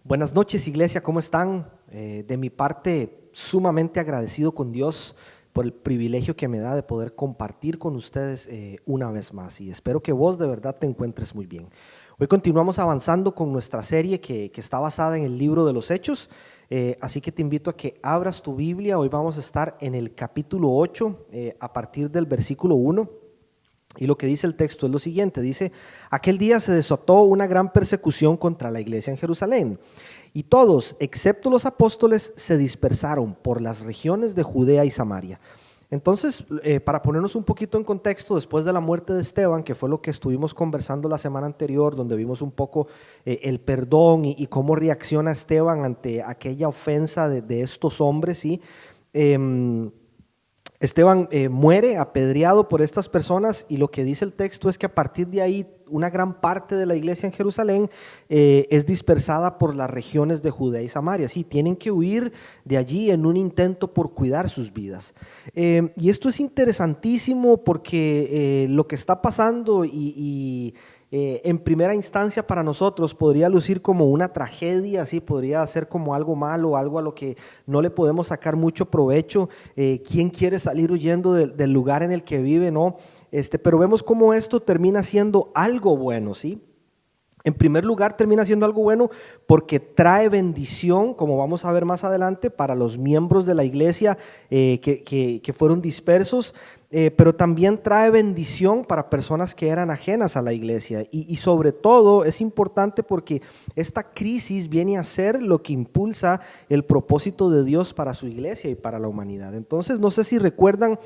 Buenas noches, iglesia, ¿cómo están? De mi parte, sumamente agradecido con Dios por el privilegio que me da de poder compartir con ustedes una vez más, y espero que vos de verdad te encuentres muy bien. Hoy continuamos avanzando con nuestra serie que está basada en el libro de los Hechos, así que te invito a que abras tu Biblia. Hoy vamos a estar en el capítulo 8, a partir del versículo 1. Y lo que dice el texto es lo siguiente, dice: aquel día se desató una gran persecución contra la iglesia en Jerusalén, y todos, excepto los apóstoles, se dispersaron por las regiones de Judea y Samaria. Entonces, para ponernos un poquito en contexto, después de la muerte de Esteban, que fue lo que estuvimos conversando la semana anterior, donde vimos un poco el perdón y cómo reacciona Esteban ante aquella ofensa de estos hombres, ¿sí? Esteban muere apedreado por estas personas, y lo que dice el texto es que a partir de ahí una gran parte de la iglesia en Jerusalén es dispersada por las regiones de Judea y Samaria. Sí, tienen que huir de allí en un intento por cuidar sus vidas. Y esto es interesantísimo porque lo que está pasando en primera instancia para nosotros podría lucir como una tragedia, así podría ser como algo malo, algo a lo que no le podemos sacar mucho provecho. ¿Quién quiere salir huyendo del lugar en el que vive, no? Pero vemos cómo esto termina siendo algo bueno, ¿sí? En primer lugar, termina siendo algo bueno porque trae bendición, como vamos a ver más adelante, para los miembros de la iglesia que fueron dispersos, pero también trae bendición para personas que eran ajenas a la iglesia. Y sobre todo es importante porque esta crisis viene a ser lo que impulsa el propósito de Dios para su iglesia y para la humanidad. Entonces, no sé si recuerdan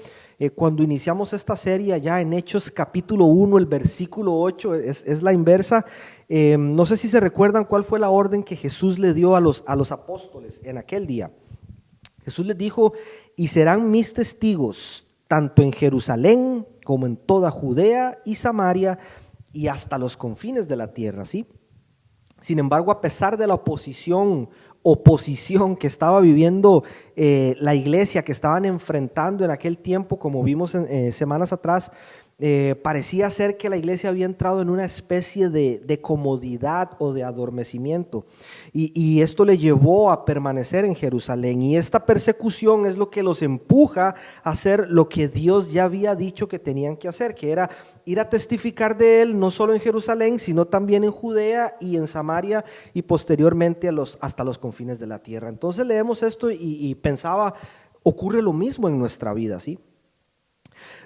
cuando iniciamos esta serie allá en Hechos capítulo 1, el versículo 8, es la inversa. No sé si se recuerdan cuál fue la orden que Jesús le dio a los apóstoles en aquel día. Jesús les dijo: y serán mis testigos tanto en Jerusalén como en toda Judea y Samaria y hasta los confines de la tierra, ¿sí? Sin embargo, a pesar de la oposición que estaba viviendo la iglesia, que estaban enfrentando en aquel tiempo, como vimos semanas atrás, parecía ser que la iglesia había entrado en una especie de comodidad o de adormecimiento, y esto le llevó a permanecer en Jerusalén, y esta persecución es lo que los empuja a hacer lo que Dios ya había dicho que tenían que hacer, que era ir a testificar de él, no solo en Jerusalén, sino también en Judea y en Samaria, y posteriormente hasta los confines de la tierra. Entonces leemos esto y pensaba, ocurre lo mismo en nuestra vida, ¿sí?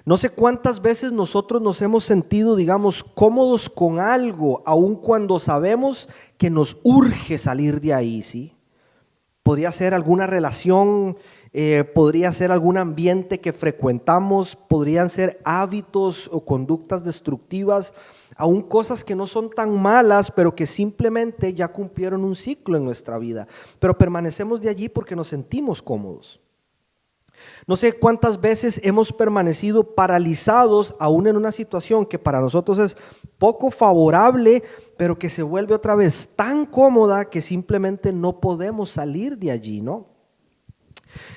No sé cuántas veces nosotros nos hemos sentido, digamos, cómodos con algo, aun cuando sabemos que nos urge salir de ahí, ¿sí? Podría ser alguna relación, podría ser algún ambiente que frecuentamos, podrían ser hábitos o conductas destructivas, aún cosas que no son tan malas, pero que simplemente ya cumplieron un ciclo en nuestra vida. Pero permanecemos de allí porque nos sentimos cómodos. No sé cuántas veces hemos permanecido paralizados aún en una situación que para nosotros es poco favorable, pero que se vuelve otra vez tan cómoda que simplemente no podemos salir de allí, ¿no?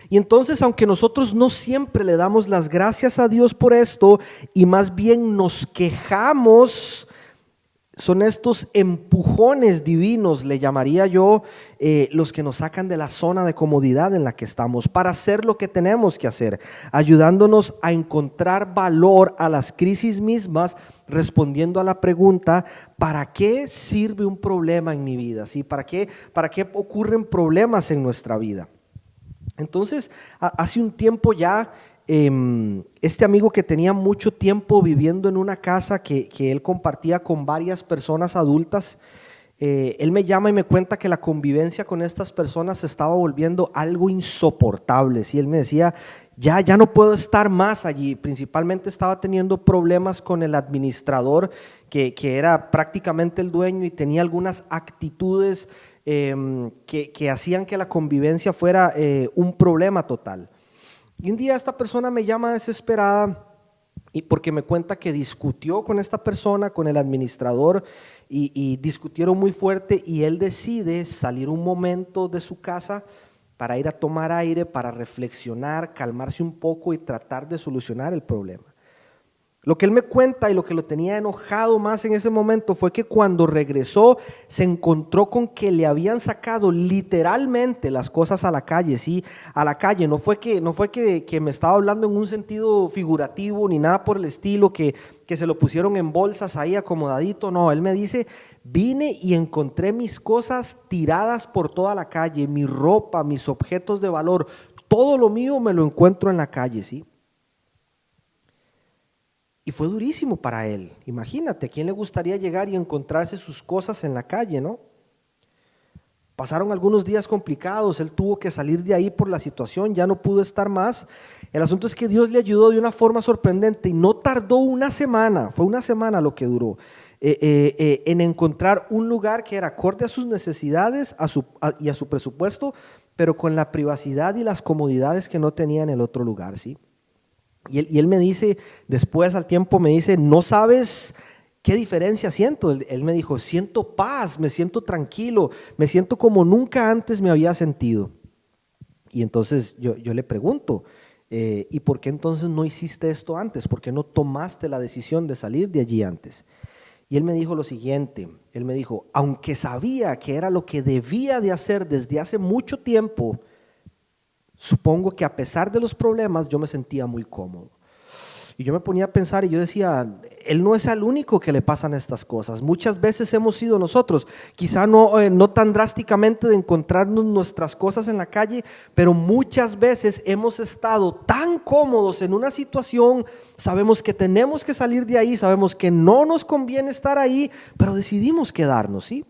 Y entonces, aunque nosotros no siempre le damos las gracias a Dios por esto y más bien nos quejamos, son estos empujones divinos, le llamaría yo, los que nos sacan de la zona de comodidad en la que estamos para hacer lo que tenemos que hacer, ayudándonos a encontrar valor a las crisis mismas, respondiendo a la pregunta: ¿para qué sirve un problema en mi vida? ¿Sí? ¿Para qué ocurren problemas en nuestra vida? Entonces, hace un tiempo ya, este amigo que tenía mucho tiempo viviendo en una casa que él compartía con varias personas adultas, él me llama y me cuenta que la convivencia con estas personas se estaba volviendo algo insoportable. ¿Sí? Él me decía: ya no puedo estar más allí. Principalmente estaba teniendo problemas con el administrador, que era prácticamente el dueño, y tenía algunas actitudes que hacían que la convivencia fuera un problema total. Y un día esta persona me llama desesperada, y porque me cuenta que discutió con esta persona, con el administrador, y discutieron muy fuerte, y él decide salir un momento de su casa para ir a tomar aire, para reflexionar, calmarse un poco y tratar de solucionar el problema. Lo que él me cuenta y lo que lo tenía enojado más en ese momento fue que cuando regresó se encontró con que le habían sacado literalmente las cosas a la calle, sí, a la calle. No fue que me estaba hablando en un sentido figurativo ni nada por el estilo, que se lo pusieron en bolsas ahí acomodadito. No, él me dice, vine y encontré mis cosas tiradas por toda la calle, mi ropa, mis objetos de valor, todo lo mío me lo encuentro en la calle, sí. Y fue durísimo para él. Imagínate, ¿a quién le gustaría llegar y encontrarse sus cosas en la calle, no? Pasaron algunos días complicados, él tuvo que salir de ahí por la situación, ya no pudo estar más. El asunto es que Dios le ayudó de una forma sorprendente y no tardó una semana, fue una semana lo que duró, en encontrar un lugar que era acorde a sus necesidades y a su presupuesto, pero con la privacidad y las comodidades que no tenía en el otro lugar, ¿sí? Y él me dice, después al tiempo me dice, no sabes qué diferencia siento. Él me dijo, siento paz, me siento tranquilo, me siento como nunca antes me había sentido. Y entonces yo le pregunto, ¿y por qué entonces no hiciste esto antes? ¿Por qué no tomaste la decisión de salir de allí antes? Y él me dijo lo siguiente, él me dijo, aunque sabía que era lo que debía de hacer desde hace mucho tiempo, supongo que a pesar de los problemas yo me sentía muy cómodo. Y yo me ponía a pensar y yo decía, él no es el único que le pasan estas cosas. Muchas veces hemos sido nosotros, quizá no tan drásticamente de encontrarnos nuestras cosas en la calle, pero muchas veces hemos estado tan cómodos en una situación, sabemos que tenemos que salir de ahí, sabemos que no nos conviene estar ahí, pero decidimos quedarnos, ¿sí?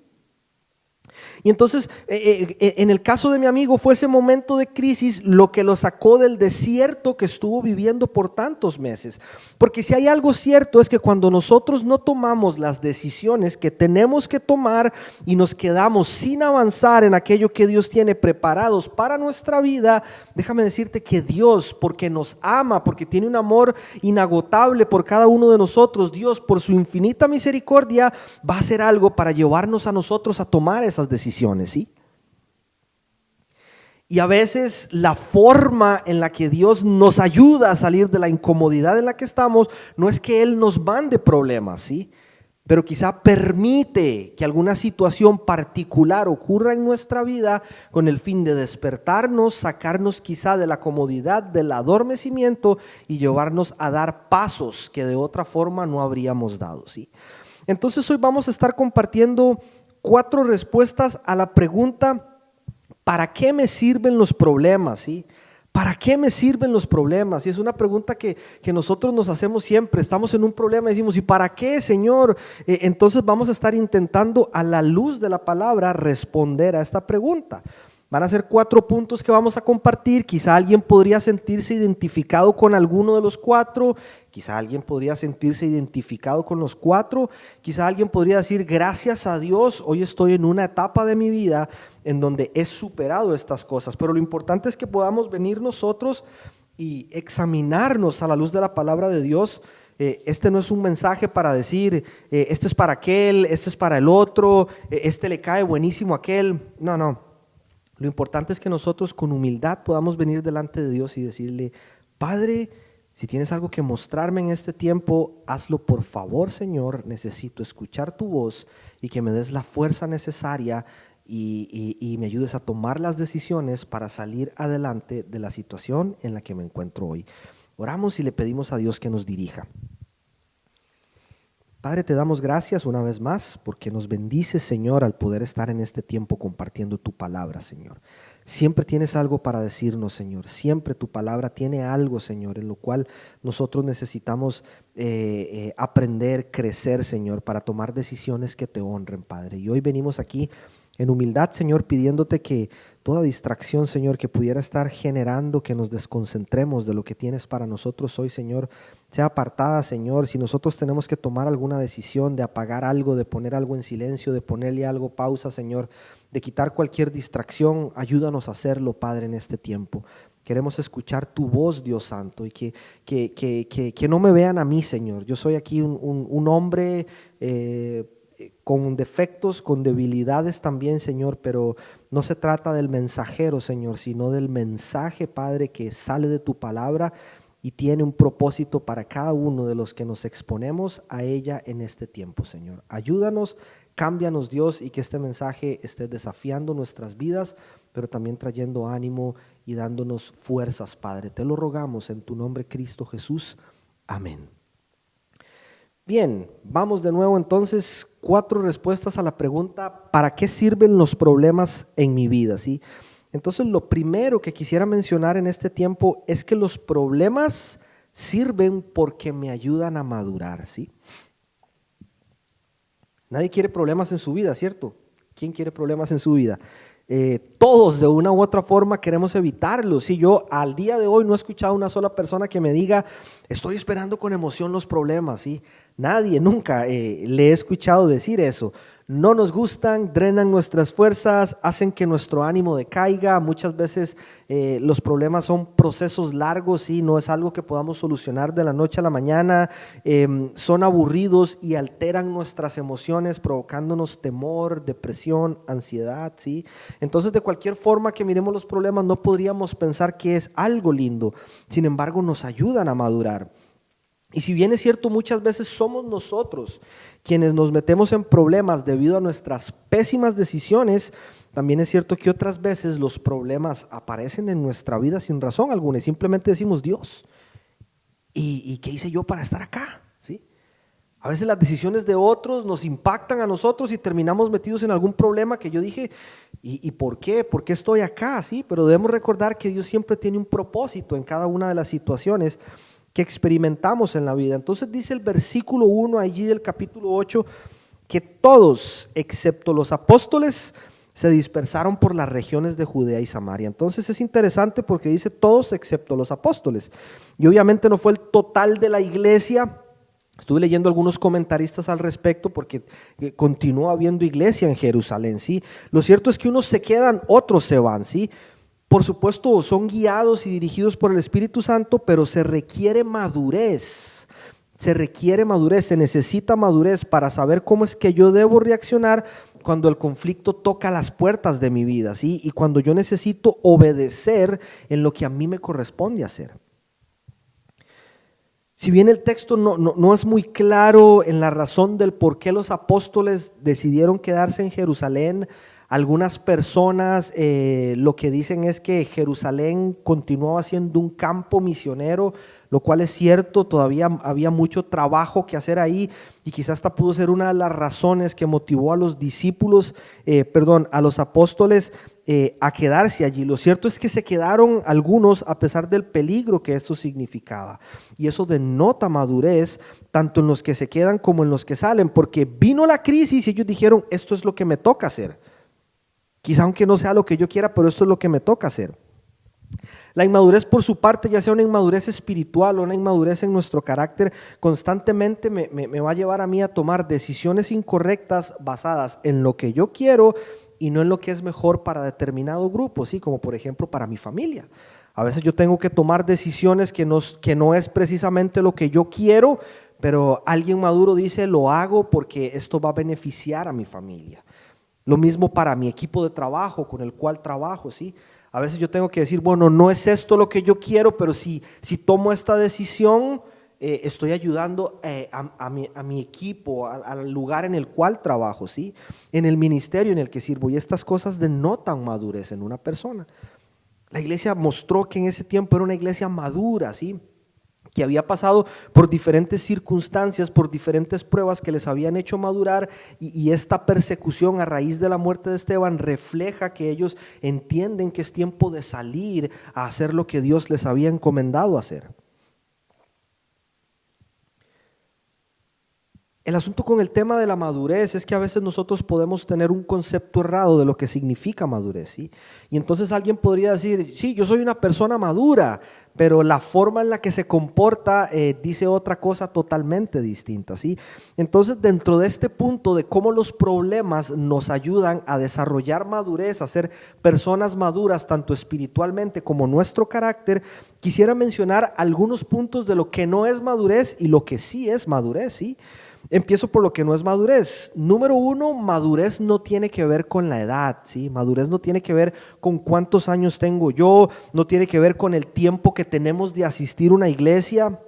Y entonces, en el caso de mi amigo, fue ese momento de crisis lo que lo sacó del desierto que estuvo viviendo por tantos meses. Porque si hay algo cierto es que cuando nosotros no tomamos las decisiones que tenemos que tomar y nos quedamos sin avanzar en aquello que Dios tiene preparados para nuestra vida, déjame decirte que Dios, porque nos ama, porque tiene un amor inagotable por cada uno de nosotros, Dios por su infinita misericordia va a hacer algo para llevarnos a nosotros a tomar esas decisiones, ¿sí? Y a veces la forma en la que Dios nos ayuda a salir de la incomodidad en la que estamos no es que Él nos mande problemas, ¿sí? Pero quizá permite que alguna situación particular ocurra en nuestra vida con el fin de despertarnos, sacarnos quizá de la comodidad, del adormecimiento y llevarnos a dar pasos que de otra forma no habríamos dado, ¿sí? Entonces hoy vamos a estar compartiendo 4 respuestas a la pregunta, ¿para qué me sirven los problemas? ¿Sí? ¿Para qué me sirven los problemas? Y es una pregunta que nosotros nos hacemos siempre. Estamos en un problema y decimos, ¿y para qué, Señor? Entonces vamos a estar intentando a la luz de la palabra responder a esta pregunta. Van a ser 4 puntos que vamos a compartir. Quizá alguien podría sentirse identificado con alguno de los 4. Quizá alguien podría sentirse identificado con los 4. Quizá alguien podría decir, gracias a Dios, hoy estoy en una etapa de mi vida en donde he superado estas cosas. Pero lo importante es que podamos venir nosotros y examinarnos a la luz de la palabra de Dios. Este no es un mensaje para decir, este es para aquel, este es para el otro, este le cae buenísimo a aquel. No. Lo importante es que nosotros con humildad podamos venir delante de Dios y decirle, Padre, si tienes algo que mostrarme en este tiempo, hazlo por favor, Señor. Necesito escuchar tu voz y que me des la fuerza necesaria y me ayudes a tomar las decisiones para salir adelante de la situación en la que me encuentro hoy. Oramos y le pedimos a Dios que nos dirija. Padre, te damos gracias una vez más porque nos bendices, Señor, al poder estar en este tiempo compartiendo tu palabra, Señor. Siempre tienes algo para decirnos, Señor. Siempre tu palabra tiene algo, Señor, en lo cual nosotros necesitamos aprender, crecer, Señor, para tomar decisiones que te honren, Padre. Y hoy venimos aquí en humildad, Señor, pidiéndote que toda distracción, Señor, que pudiera estar generando que nos desconcentremos de lo que tienes para nosotros hoy, Señor, sea apartada, Señor. Si nosotros tenemos que tomar alguna decisión de apagar algo, de poner algo en silencio, de ponerle algo pausa, Señor, de quitar cualquier distracción, ayúdanos a hacerlo, Padre, en este tiempo. Queremos escuchar tu voz, Dios Santo, y que no me vean a mí, Señor. Yo soy aquí un hombre con defectos, con debilidades también, Señor, pero no se trata del mensajero, Señor, sino del mensaje, Padre, que sale de tu palabra. y tiene un propósito para cada uno de los que nos exponemos a ella en este tiempo, Señor. Ayúdanos, cámbianos, Dios, y que este mensaje esté desafiando nuestras vidas, pero también trayendo ánimo y dándonos fuerzas, Padre. Te lo rogamos en tu nombre, Cristo Jesús. Amén. Bien, vamos de nuevo entonces, 4 respuestas a la pregunta, ¿para qué sirven los problemas en mi vida? ¿Sí? Entonces, lo primero que quisiera mencionar en este tiempo es que los problemas sirven porque me ayudan a madurar, ¿sí? Nadie quiere problemas en su vida, ¿cierto? ¿Quién quiere problemas en su vida? Todos de una u otra forma queremos evitarlos. ¿Sí? Yo al día de hoy no he escuchado a una sola persona que me diga, estoy esperando con emoción los problemas. ¿Sí? Nadie, nunca le he escuchado decir eso. No nos gustan, drenan nuestras fuerzas, hacen que nuestro ánimo decaiga. Muchas veces los problemas son procesos largos, ¿sí? No es algo que podamos solucionar de la noche a la mañana. Son aburridos y alteran nuestras emociones, provocándonos temor, depresión, ansiedad, ¿sí? Entonces, de cualquier forma que miremos los problemas, no podríamos pensar que es algo lindo. Sin embargo, nos ayudan a madurar. Y si bien es cierto, muchas veces somos nosotros quienes nos metemos en problemas debido a nuestras pésimas decisiones, también es cierto que otras veces los problemas aparecen en nuestra vida sin razón alguna y simplemente decimos, Dios, ¿y qué hice yo para estar acá? ¿Sí? A veces las decisiones de otros nos impactan a nosotros y terminamos metidos en algún problema que yo dije, ¿y por qué? ¿Por qué estoy acá? ¿Sí? Pero debemos recordar que Dios siempre tiene un propósito en cada una de las situaciones que experimentamos en la vida. Entonces dice el versículo 1 allí del capítulo 8 que todos, excepto los apóstoles, se dispersaron por las regiones de Judea y Samaria. Entonces es interesante porque dice todos excepto los apóstoles. Y obviamente no fue el total de la iglesia. Estuve leyendo algunos comentaristas al respecto porque continúa habiendo iglesia en Jerusalén, ¿sí? Lo cierto es que unos se quedan, otros se van, ¿sí? Por supuesto, son guiados y dirigidos por el Espíritu Santo, pero se requiere madurez. Se necesita madurez para saber cómo es que yo debo reaccionar cuando el conflicto toca las puertas de mi vida, ¿sí? Y cuando yo necesito obedecer en lo que a mí me corresponde hacer. Si bien el texto no es muy claro en la razón del por qué los apóstoles decidieron quedarse en Jerusalén, algunas personas lo que dicen es que Jerusalén continuaba siendo un campo misionero, lo cual es cierto, todavía había mucho trabajo que hacer ahí y quizás esta pudo ser una de las razones que motivó a los discípulos, a los apóstoles a quedarse allí. Lo cierto es que se quedaron algunos a pesar del peligro que esto significaba y eso denota madurez tanto en los que se quedan como en los que salen, porque vino la crisis y ellos dijeron, esto es lo que me toca hacer. Quizá aunque no sea lo que yo quiera, pero esto es lo que me toca hacer. La inmadurez por su parte, ya sea una inmadurez espiritual o una inmadurez en nuestro carácter, constantemente me va a llevar a mí a tomar decisiones incorrectas basadas en lo que yo quiero y no en lo que es mejor para determinado grupo, ¿sí? Como por ejemplo para mi familia. A veces yo tengo que tomar decisiones que no es precisamente lo que yo quiero, pero alguien maduro dice, lo hago porque esto va a beneficiar a mi familia. Lo mismo para mi equipo de trabajo con el cual trabajo, ¿sí? A veces yo tengo que decir, bueno, no es esto lo que yo quiero, pero si tomo esta decisión, estoy ayudando a mi equipo, al lugar en el cual trabajo, ¿sí? En el ministerio en el que sirvo. Y estas cosas denotan madurez en una persona. La iglesia mostró que en ese tiempo era una iglesia madura, ¿sí? Que había pasado por diferentes circunstancias, por diferentes pruebas que les habían hecho madurar y esta persecución a raíz de la muerte de Esteban refleja que ellos entienden que es tiempo de salir a hacer lo que Dios les había encomendado hacer. El asunto con el tema de la madurez es que a veces nosotros podemos tener un concepto errado de lo que significa madurez, ¿sí? Y entonces alguien podría decir, sí, yo soy una persona madura, pero la forma en la que se comporta dice otra cosa totalmente distinta, ¿sí? Entonces, dentro de este punto de cómo los problemas nos ayudan a desarrollar madurez, a ser personas maduras, tanto espiritualmente como nuestro carácter, quisiera mencionar algunos puntos de lo que no es madurez y lo que sí es madurez, ¿sí? Empiezo por lo que no es madurez. Número uno, madurez no tiene que ver con la edad, ¿sí? Madurez no tiene que ver con cuántos años tengo yo, no tiene que ver con el tiempo que tenemos de asistir a una iglesia.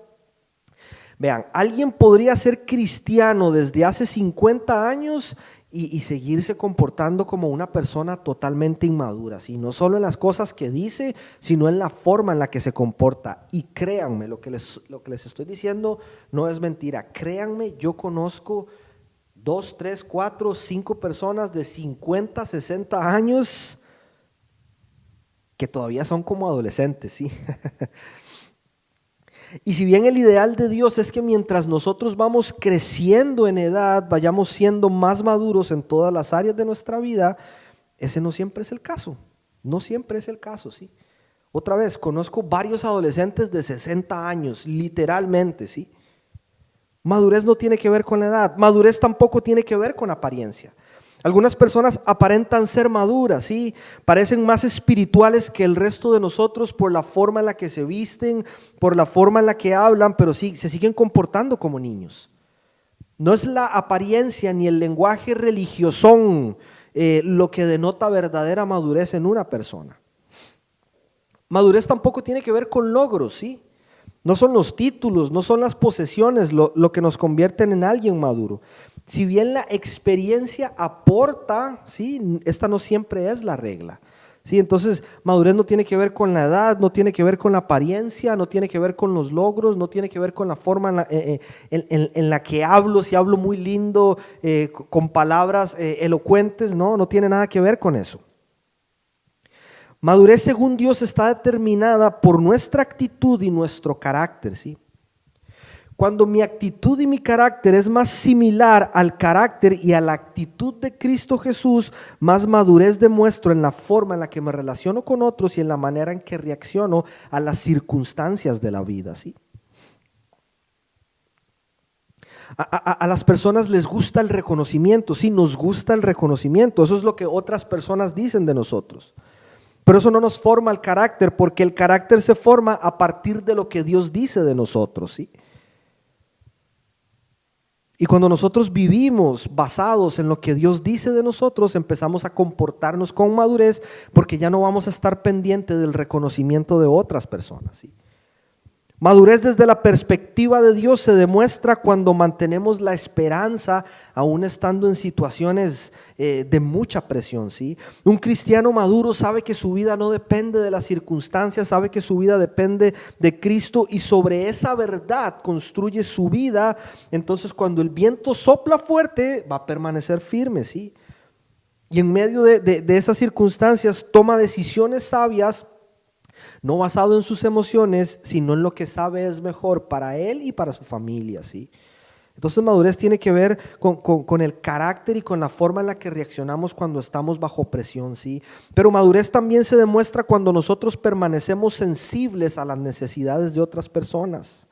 Vean, alguien podría ser cristiano desde hace 50 años y seguirse comportando como una persona totalmente inmadura, ¿sí? No solo en las cosas que dice, sino en la forma en la que se comporta. Y créanme, lo que les estoy diciendo no es mentira. Créanme, yo conozco 2, 3, 4, 5 personas de 50, 60 años que todavía son como adolescentes, ¿sí? Y si bien el ideal de Dios es que mientras nosotros vamos creciendo en edad, vayamos siendo más maduros en todas las áreas de nuestra vida, ese no siempre es el caso. No siempre es el caso, ¿sí? Otra vez, conozco varios adolescentes de 60 años, literalmente, ¿sí? Madurez no tiene que ver con la edad. Madurez tampoco tiene que ver con apariencia. Algunas personas aparentan ser maduras, ¿sí? Parecen más espirituales que el resto de nosotros por la forma en la que se visten, por la forma en la que hablan, pero sí, se siguen comportando como niños. No es la apariencia ni el lenguaje religiosón lo que denota verdadera madurez en una persona. Madurez tampoco tiene que ver con logros, ¿sí? No son los títulos, no son las posesiones lo que nos convierten en alguien maduro. Si bien la experiencia aporta, ¿sí? Esta no siempre es la regla, ¿sí? Entonces, madurez no tiene que ver con la edad, no tiene que ver con la apariencia, no tiene que ver con los logros, no tiene que ver con la forma en la que hablo, si hablo muy lindo, con palabras elocuentes, no tiene nada que ver con eso. Madurez según Dios está determinada por nuestra actitud y nuestro carácter, ¿sí? Cuando mi actitud y mi carácter es más similar al carácter y a la actitud de Cristo Jesús, más madurez demuestro en la forma en la que me relaciono con otros y en la manera en que reacciono a las circunstancias de la vida, ¿sí? A las personas les gusta el reconocimiento, sí, nos gusta el reconocimiento, eso es lo que otras personas dicen de nosotros. Pero eso no nos forma el carácter, porque el carácter se forma a partir de lo que Dios dice de nosotros, ¿sí? Y cuando nosotros vivimos basados en lo que Dios dice de nosotros, empezamos a comportarnos con madurez, porque ya no vamos a estar pendientes del reconocimiento de otras personas, ¿sí? Madurez desde la perspectiva de Dios se demuestra cuando mantenemos la esperanza aún estando en situaciones de mucha presión, ¿sí? Un cristiano maduro sabe que su vida no depende de las circunstancias, sabe que su vida depende de Cristo y sobre esa verdad construye su vida. Entonces cuando el viento sopla fuerte va a permanecer firme, ¿sí? Y en medio de esas circunstancias toma decisiones sabias, no basado en sus emociones, sino en lo que sabe es mejor para él y para su familia, ¿sí? Entonces madurez tiene que ver con el carácter y con la forma en la que reaccionamos cuando estamos bajo presión, ¿sí? Pero madurez también se demuestra cuando nosotros permanecemos sensibles a las necesidades de otras personas.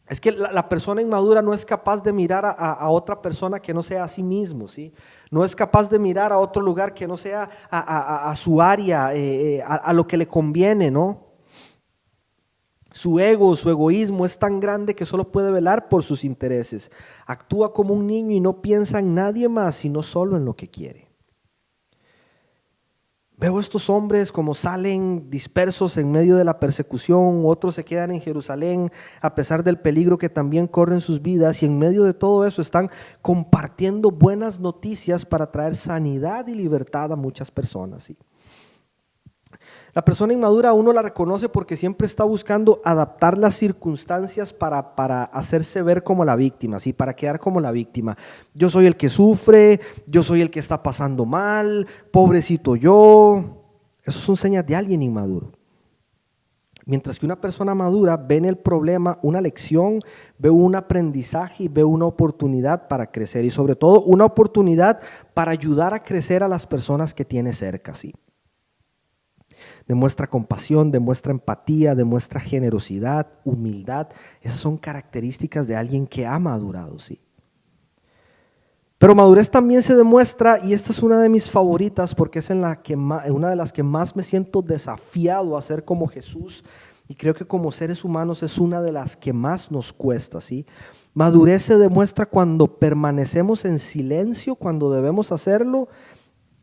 Es que la persona inmadura no es capaz de mirar a otra persona que no sea a sí mismo, ¿sí? No es capaz de mirar a otro lugar que no sea a su área, a lo que le conviene, ¿no? Su ego, su egoísmo es tan grande que solo puede velar por sus intereses. Actúa como un niño y no piensa en nadie más, sino solo en lo que quiere. Veo estos hombres como salen dispersos en medio de la persecución, otros se quedan en Jerusalén a pesar del peligro que también corren sus vidas, y en medio de todo eso están compartiendo buenas noticias para traer sanidad y libertad a muchas personas, ¿sí? La persona inmadura uno la reconoce porque siempre está buscando adaptar las circunstancias para hacerse ver como la víctima, ¿sí? Para quedar como la víctima. Yo soy el que sufre, yo soy el que está pasando mal, pobrecito yo. Eso son señas de alguien inmaduro. Mientras que una persona madura ve en el problema una lección, ve un aprendizaje y ve una oportunidad para crecer, y sobre todo una oportunidad para ayudar a crecer a las personas que tiene cerca, ¿sí? Demuestra compasión, demuestra empatía, demuestra generosidad, humildad. Esas son características de alguien que ha madurado, ¿sí? Pero madurez también se demuestra, y esta es una de mis favoritas porque es una de las que más me siento desafiado a ser como Jesús, Y creo que como seres humanos es una de las que más nos cuesta, ¿sí? Madurez se demuestra cuando permanecemos en silencio, cuando debemos hacerlo,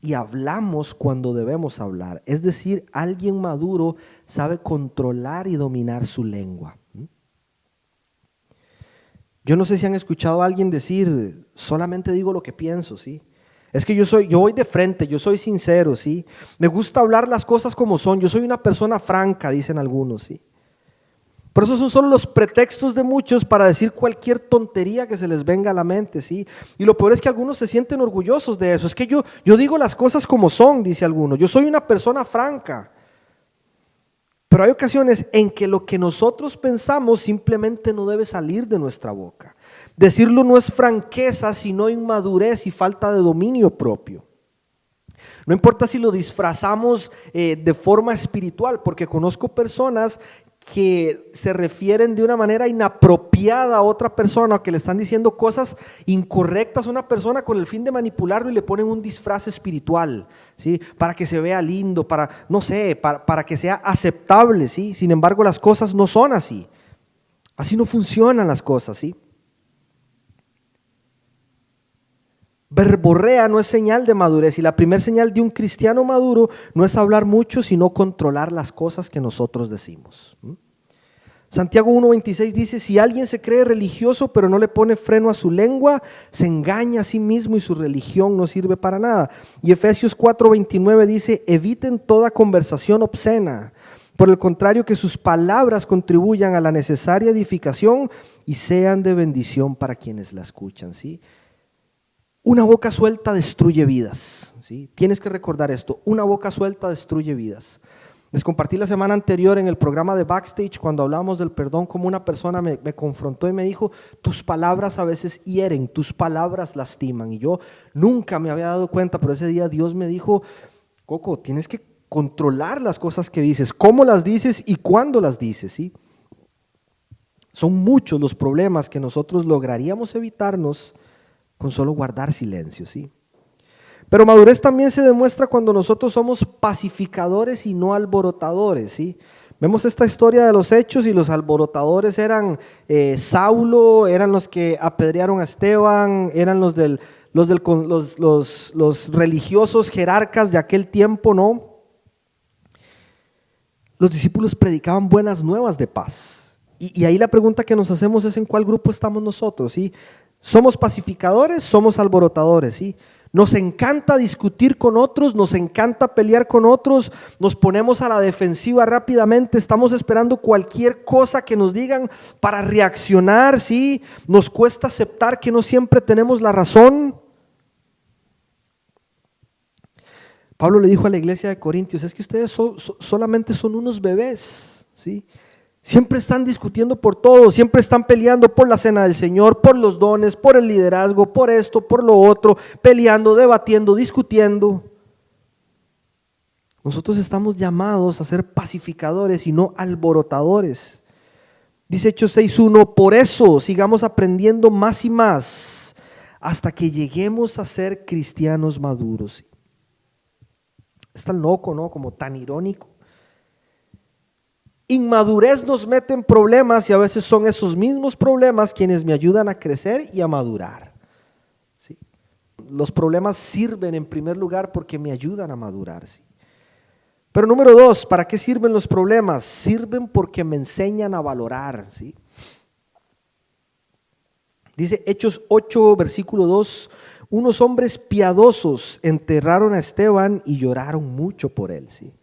y hablamos cuando debemos hablar. Es decir, alguien maduro sabe controlar y dominar su lengua. Yo no sé si han escuchado a alguien decir, solamente digo lo que pienso, ¿sí? Es que yo voy de frente, yo soy sincero, ¿sí? Me gusta hablar las cosas como son, yo soy una persona franca, dicen algunos, ¿sí? Por eso son solo los pretextos de muchos para decir cualquier tontería que se les venga a la mente, ¿sí? Y lo peor es que algunos se sienten orgullosos de eso. Es que yo digo las cosas como son, dice alguno. Yo soy una persona franca. Pero hay ocasiones en que lo que nosotros pensamos simplemente no debe salir de nuestra boca. Decirlo no es franqueza, sino inmadurez y falta de dominio propio. No importa si lo disfrazamos de forma espiritual, porque conozco personas que se refieren de una manera inapropiada a otra persona, que le están diciendo cosas incorrectas a una persona con el fin de manipularlo y le ponen un disfraz espiritual, ¿sí? Para que se vea lindo, para, no sé, para que sea aceptable, ¿sí? Sin embargo, las cosas no son así. Así no funcionan las cosas, ¿sí? Verborrea no es señal de madurez, y la primera señal de un cristiano maduro no es hablar mucho, sino controlar las cosas que nosotros decimos. Santiago 1:26 dice, si alguien se cree religioso pero no le pone freno a su lengua, se engaña a sí mismo y su religión no sirve para nada. Y Efesios 4:29 dice, eviten toda conversación obscena. Por el contrario, que sus palabras contribuyan a la necesaria edificación y sean de bendición para quienes la escuchan, ¿sí? Una boca suelta destruye vidas, ¿sí? Tienes que recordar esto, una boca suelta destruye vidas. Les compartí la semana anterior en el programa de Backstage cuando hablábamos del perdón, como una persona me confrontó y me dijo, tus palabras a veces hieren, tus palabras lastiman. Y yo nunca me había dado cuenta, pero ese día Dios me dijo, Coco, tienes que controlar las cosas que dices, cómo las dices y cuándo las dices, ¿sí? Son muchos los problemas que nosotros lograríamos evitarnos con solo guardar silencio, ¿sí? Pero madurez también se demuestra cuando nosotros somos pacificadores y no alborotadores, ¿sí? Vemos esta historia de los hechos y los alborotadores eran Saulo, eran los que apedrearon a Esteban, eran los religiosos jerarcas de aquel tiempo, ¿no? Los discípulos predicaban buenas nuevas de paz. Y ahí la pregunta que nos hacemos es en cuál grupo estamos nosotros, ¿sí? ¿Somos pacificadores? ¿Somos alborotadores? ¿Sí? Nos encanta discutir con otros, nos encanta pelear con otros, nos ponemos a la defensiva rápidamente, estamos esperando cualquier cosa que nos digan para reaccionar, ¿sí? Nos cuesta aceptar que no siempre tenemos la razón. Pablo le dijo a la iglesia de Corintios, es que ustedes solamente son unos bebés, ¿sí? Siempre están discutiendo por todo, siempre están peleando por la cena del Señor, por los dones, por el liderazgo, por esto, por lo otro, peleando, debatiendo, discutiendo. Nosotros estamos llamados a ser pacificadores y no alborotadores. Dice Hechos 6:1, por eso sigamos aprendiendo más y más hasta que lleguemos a ser cristianos maduros. Es tan loco, ¿no? Como tan irónico. Inmadurez nos mete en problemas y a veces son esos mismos problemas quienes me ayudan a crecer y a madurar, ¿sí? Los problemas sirven en primer lugar porque me ayudan a madurar, ¿sí? Pero número 2, ¿para qué sirven los problemas? Sirven porque me enseñan a valorar, ¿sí? Dice Hechos 8, versículo 2, unos hombres piadosos enterraron a Esteban y lloraron mucho por él, ¿sí?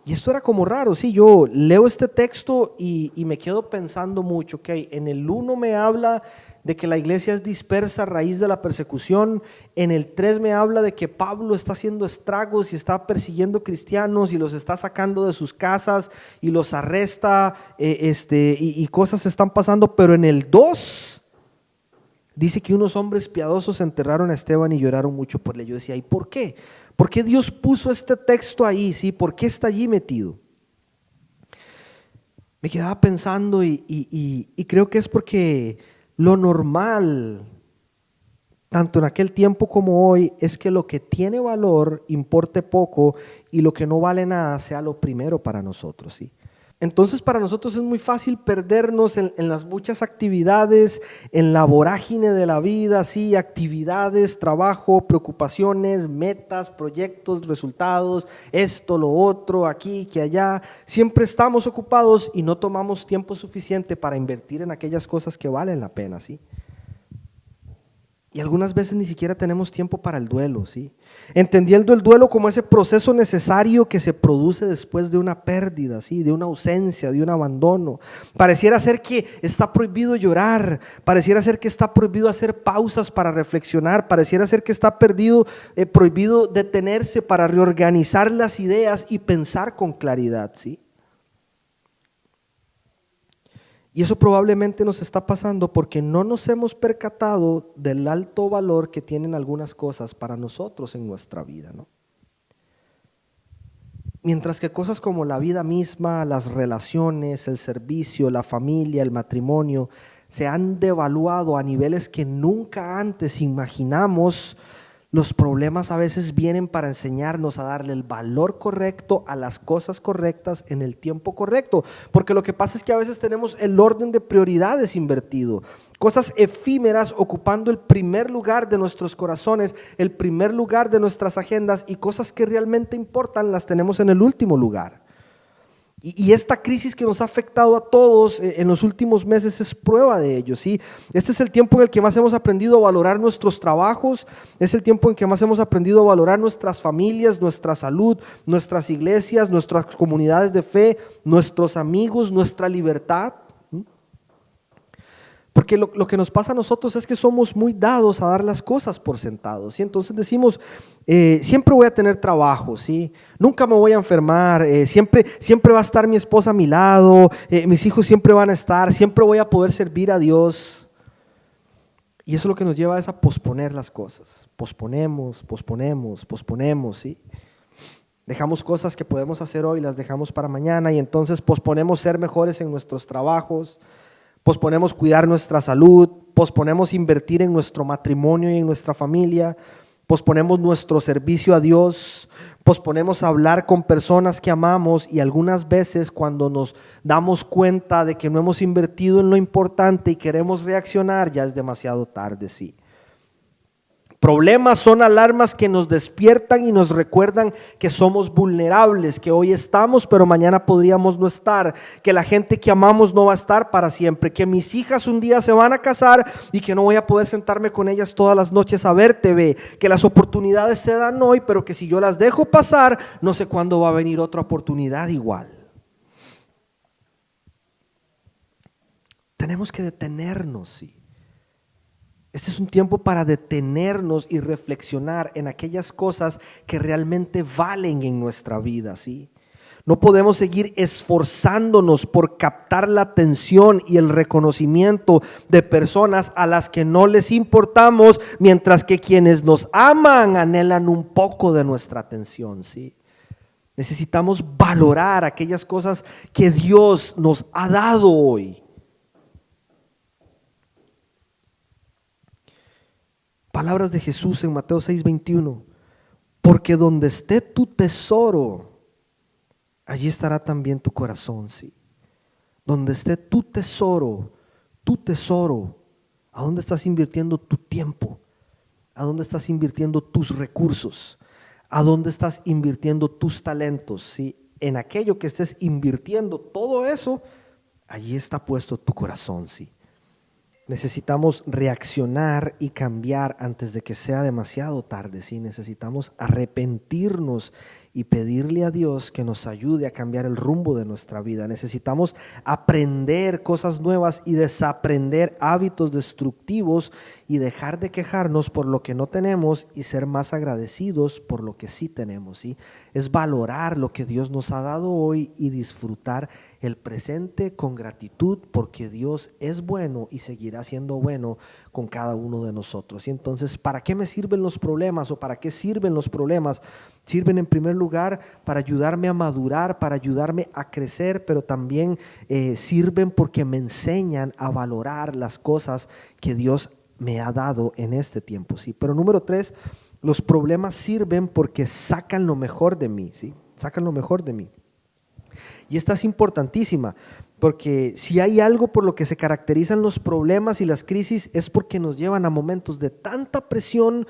Y esto era como raro, sí, yo leo este texto y me quedo pensando mucho, ok, en el 1 me habla de que la iglesia es dispersa a raíz de la persecución, en el 3 me habla de que Pablo está haciendo estragos y está persiguiendo cristianos y los está sacando de sus casas y los arresta y cosas están pasando, pero en el 2 dice que unos hombres piadosos enterraron a Esteban y lloraron mucho por él. Yo decía, ¿y por qué? ¿Por qué Dios puso este texto ahí? ¿Sí? ¿Por qué está allí metido? Me quedaba pensando y creo que es porque lo normal, tanto en aquel tiempo como hoy, es que lo que tiene valor importe poco y lo que no vale nada sea lo primero para nosotros, ¿sí? Entonces para nosotros es muy fácil perdernos en las muchas actividades, en la vorágine de la vida, sí, actividades, trabajo, preocupaciones, metas, proyectos, resultados, esto, lo otro, aquí, que allá. Siempre estamos ocupados y no tomamos tiempo suficiente para invertir en aquellas cosas que valen la pena, sí. Y algunas veces ni siquiera tenemos tiempo para el duelo, ¿sí? Entendiendo el duelo como ese proceso necesario que se produce después de una pérdida, ¿sí? De una ausencia, de un abandono. Pareciera ser que está prohibido llorar, pareciera ser que está prohibido hacer pausas para reflexionar, pareciera ser que está prohibido detenerse para reorganizar las ideas y pensar con claridad, ¿sí? Y eso probablemente nos está pasando porque no nos hemos percatado del alto valor que tienen algunas cosas para nosotros en nuestra vida, ¿no? Mientras que cosas como la vida misma, las relaciones, el servicio, la familia, el matrimonio, se han devaluado a niveles que nunca antes imaginamos. Los problemas a veces vienen para enseñarnos a darle el valor correcto a las cosas correctas en el tiempo correcto, porque lo que pasa es que a veces tenemos el orden de prioridades invertido, cosas efímeras ocupando el primer lugar de nuestros corazones, el primer lugar de nuestras agendas, y cosas que realmente importan las tenemos en el último lugar. Y esta crisis que nos ha afectado a todos en los últimos meses es prueba de ello, ¿sí? Este es el tiempo en el que más hemos aprendido a valorar nuestros trabajos, es el tiempo en que más hemos aprendido a valorar nuestras familias, nuestra salud, nuestras iglesias, nuestras comunidades de fe, nuestros amigos, nuestra libertad. Porque lo que nos pasa a nosotros es que somos muy dados a dar las cosas por sentado, ¿sí? Entonces decimos, siempre voy a tener trabajo, ¿sí? Nunca me voy a enfermar, siempre va a estar mi esposa a mi lado, mis hijos siempre van a estar, siempre voy a poder servir a Dios. Y eso es lo que nos lleva a posponer las cosas. Posponemos, ¿sí? Dejamos cosas que podemos hacer hoy, las dejamos para mañana, y entonces posponemos ser mejores en nuestros trabajos, posponemos cuidar nuestra salud, posponemos invertir en nuestro matrimonio y en nuestra familia, posponemos nuestro servicio a Dios, posponemos hablar con personas que amamos, y algunas veces cuando nos damos cuenta de que no hemos invertido en lo importante y queremos reaccionar, ya es demasiado tarde, sí. Problemas son alarmas que nos despiertan y nos recuerdan que somos vulnerables, que hoy estamos pero mañana podríamos no estar, que la gente que amamos no va a estar para siempre, que mis hijas un día se van a casar y que no voy a poder sentarme con ellas todas las noches a ver TV, que las oportunidades se dan hoy pero que si yo las dejo pasar no sé cuándo va a venir otra oportunidad igual. Tenemos que detenernos, sí. Este es un tiempo para detenernos y reflexionar en aquellas cosas que realmente valen en nuestra vida, ¿sí? No podemos seguir esforzándonos por captar la atención y el reconocimiento de personas a las que no les importamos, mientras que quienes nos aman anhelan un poco de nuestra atención, ¿sí? Necesitamos valorar aquellas cosas que Dios nos ha dado hoy. Palabras de Jesús en Mateo 6:21, porque donde esté tu tesoro, allí estará también tu corazón, sí. Donde esté tu tesoro, ¿a dónde estás invirtiendo tu tiempo? ¿A dónde estás invirtiendo tus recursos? ¿A dónde estás invirtiendo tus talentos? ¿Sí? En aquello que estés invirtiendo todo eso, allí está puesto tu corazón, sí. Necesitamos reaccionar y cambiar antes de que sea demasiado tarde, ¿sí? Necesitamos arrepentirnos y pedirle a Dios que nos ayude a cambiar el rumbo de nuestra vida. Necesitamos aprender cosas nuevas y desaprender hábitos destructivos y dejar de quejarnos por lo que no tenemos y ser más agradecidos por lo que sí tenemos, ¿sí? Es valorar lo que Dios nos ha dado hoy y disfrutar el presente con gratitud, porque Dios es bueno y seguirá siendo bueno con cada uno de nosotros. Y entonces, ¿para qué me sirven los problemas o para qué sirven los problemas? Sirven en primer lugar para ayudarme a madurar, para ayudarme a crecer, pero también sirven porque me enseñan a valorar las cosas que Dios me ha dado en este tiempo, ¿sí? Pero número 3, los problemas sirven porque sacan lo mejor de mí, ¿sí? Sacan lo mejor de mí. Y esta es importantísima, porque si hay algo por lo que se caracterizan los problemas y las crisis es porque nos llevan a momentos de tanta presión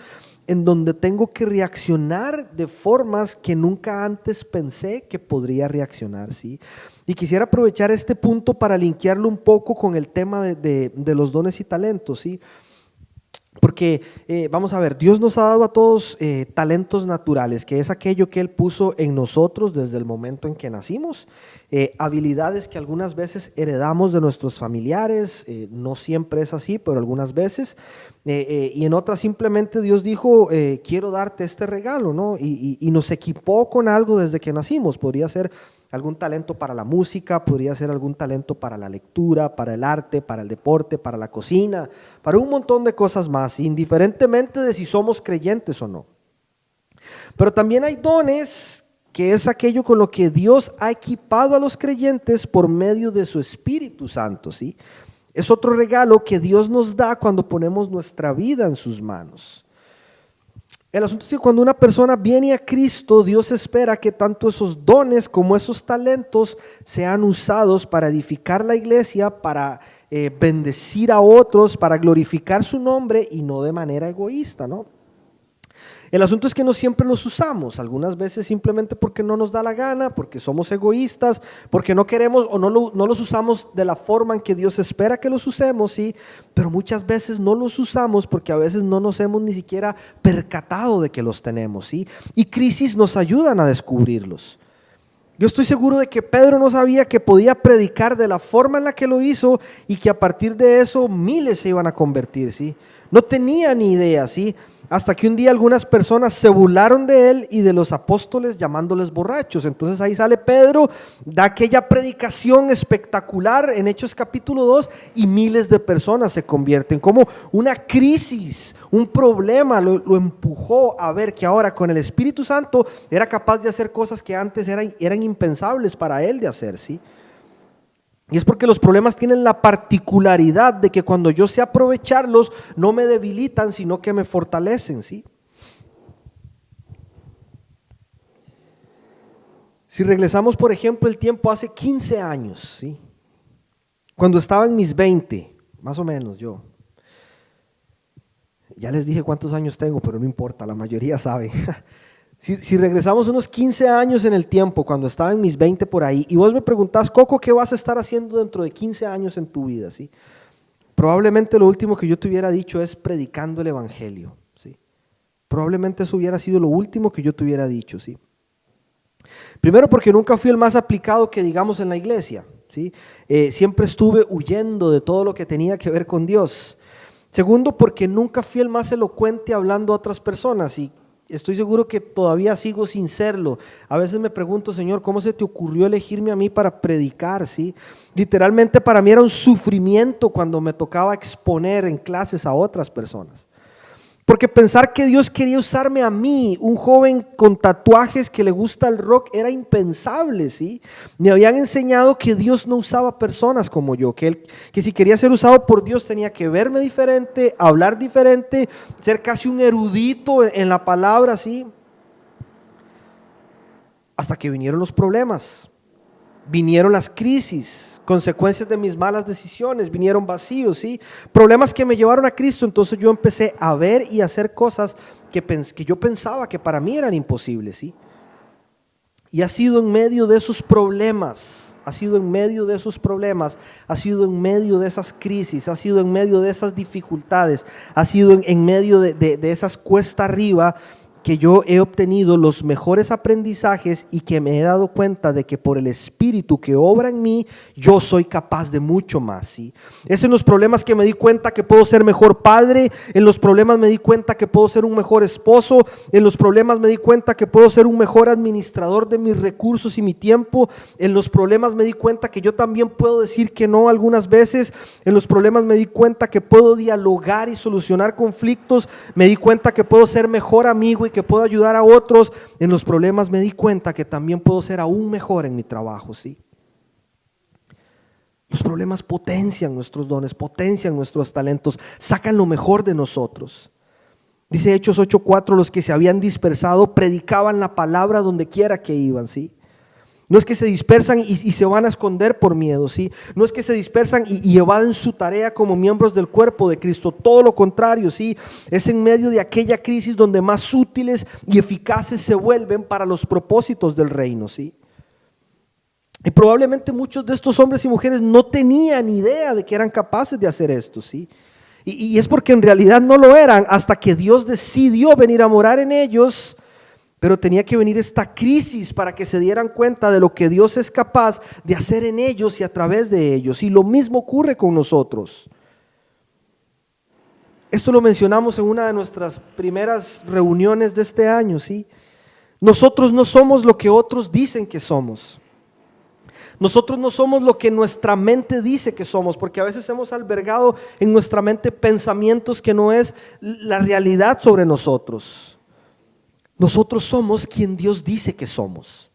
en donde tengo que reaccionar de formas que nunca antes pensé que podría reaccionar, ¿sí? Y quisiera aprovechar este punto para linkearlo un poco con el tema de los dones y talentos, ¿sí? Porque vamos a ver, Dios nos ha dado a todos talentos naturales, que es aquello que Él puso en nosotros desde el momento en que nacimos, habilidades que algunas veces heredamos de nuestros familiares, no siempre es así, pero algunas veces, y en otras simplemente Dios dijo, quiero darte este regalo, ¿no? Y nos equipó con algo desde que nacimos. Podría ser algún talento para la música, podría ser algún talento para la lectura, para el arte, para el deporte, para la cocina, para un montón de cosas más, indiferentemente de si somos creyentes o no. Pero también hay dones, que es aquello con lo que Dios ha equipado a los creyentes por medio de su Espíritu Santo, ¿sí? Es otro regalo que Dios nos da cuando ponemos nuestra vida en sus manos. El asunto es que cuando una persona viene a Cristo, Dios espera que tanto esos dones como esos talentos sean usados para edificar la iglesia, para bendecir a otros, para glorificar su nombre y no de manera egoísta, ¿no? El asunto es que no siempre los usamos, algunas veces simplemente porque no nos da la gana, porque somos egoístas, porque no queremos o no los usamos de la forma en que Dios espera que los usemos, ¿sí? Pero muchas veces no los usamos porque a veces no nos hemos ni siquiera percatado de que los tenemos, ¿sí? Y crisis nos ayudan a descubrirlos. Yo estoy seguro de que Pedro no sabía que podía predicar de la forma en la que lo hizo y que a partir de eso miles se iban a convertir, ¿sí? No tenía ni idea, ¿sí? Hasta que un día algunas personas se burlaron de él y de los apóstoles llamándoles borrachos. Entonces ahí sale Pedro, da aquella predicación espectacular en Hechos capítulo 2 y miles de personas se convierten. Como una crisis, un problema lo empujó a ver que ahora con el Espíritu Santo era capaz de hacer cosas que antes eran impensables para él de hacer, ¿sí? Y es porque los problemas tienen la particularidad de que cuando yo sé aprovecharlos, no me debilitan, sino que me fortalecen, ¿sí? Si regresamos, por ejemplo, el tiempo hace 15 años, ¿sí? Cuando estaba en mis 20, más o menos yo. Ya les dije cuántos años tengo, pero no importa, la mayoría sabe. Si regresamos unos 15 años en el tiempo, cuando estaba en mis 20 por ahí, y vos me preguntás, Coco, ¿qué vas a estar haciendo dentro de 15 años en tu vida? ¿Sí? Probablemente lo último que yo te hubiera dicho es predicando el evangelio, ¿sí? Probablemente eso hubiera sido lo último que yo te hubiera dicho, ¿sí? Primero porque nunca fui el más aplicado que digamos en la iglesia, ¿sí? Siempre estuve huyendo de todo lo que tenía que ver con Dios. Segundo porque nunca fui el más elocuente hablando a otras personas y estoy seguro que todavía sigo sin serlo. A veces me pregunto, Señor, ¿cómo se te ocurrió elegirme a mí para predicar? ¿Sí? Literalmente para mí era un sufrimiento cuando me tocaba exponer en clases a otras personas. Porque pensar que Dios quería usarme a mí, un joven con tatuajes que le gusta el rock, era impensable, ¿sí? Me habían enseñado que Dios no usaba personas como yo, que si quería ser usado por Dios tenía que verme diferente, hablar diferente, ser casi un erudito en la palabra, ¿sí? Hasta que vinieron los problemas, vinieron las crisis, consecuencias de mis malas decisiones, vinieron vacíos, ¿sí? Problemas que me llevaron a Cristo. Entonces yo empecé a ver y a hacer cosas que yo pensaba que para mí eran imposibles, ¿sí? Y ha sido en medio de esos problemas, ha sido en medio de esas crisis, ha sido en medio de esas dificultades, ha sido en medio de esas cuesta arriba que yo he obtenido los mejores aprendizajes y que me he dado cuenta de que por el Espíritu que obra en mí, yo soy capaz de mucho más, ¿sí? Es en los problemas que me di cuenta que puedo ser mejor padre, en los problemas me di cuenta que puedo ser un mejor esposo, en los problemas me di cuenta que puedo ser un mejor administrador de mis recursos y mi tiempo, en los problemas me di cuenta que yo también puedo decir que no algunas veces, en los problemas me di cuenta que puedo dialogar y solucionar conflictos, me di cuenta que puedo ser mejor amigo y que puedo ayudar a otros. En los problemas me di cuenta que también puedo ser aún mejor en mi trabajo, ¿sí? Los problemas potencian nuestros dones, potencian nuestros talentos, sacan lo mejor de nosotros. Dice Hechos 8:4, los que se habían dispersado predicaban la palabra donde quiera que iban, ¿sí? No es que se dispersan y se van a esconder por miedo, ¿sí? No es que se dispersan y evaden su tarea como miembros del cuerpo de Cristo. Todo lo contrario, ¿sí? Es en medio de aquella crisis donde más útiles y eficaces se vuelven para los propósitos del reino, ¿sí? Y probablemente muchos de estos hombres y mujeres no tenían idea de que eran capaces de hacer esto, ¿sí? Y es porque en realidad no lo eran hasta que Dios decidió venir a morar en ellos. Pero tenía que venir esta crisis para que se dieran cuenta de lo que Dios es capaz de hacer en ellos y a través de ellos. Y lo mismo ocurre con nosotros. Esto lo mencionamos en una de nuestras primeras reuniones de este año, ¿sí? Nosotros no somos lo que otros dicen que somos. Nosotros no somos lo que nuestra mente dice que somos, porque a veces hemos albergado en nuestra mente pensamientos que no es la realidad sobre nosotros. Nosotros somos quien Dios dice que somos.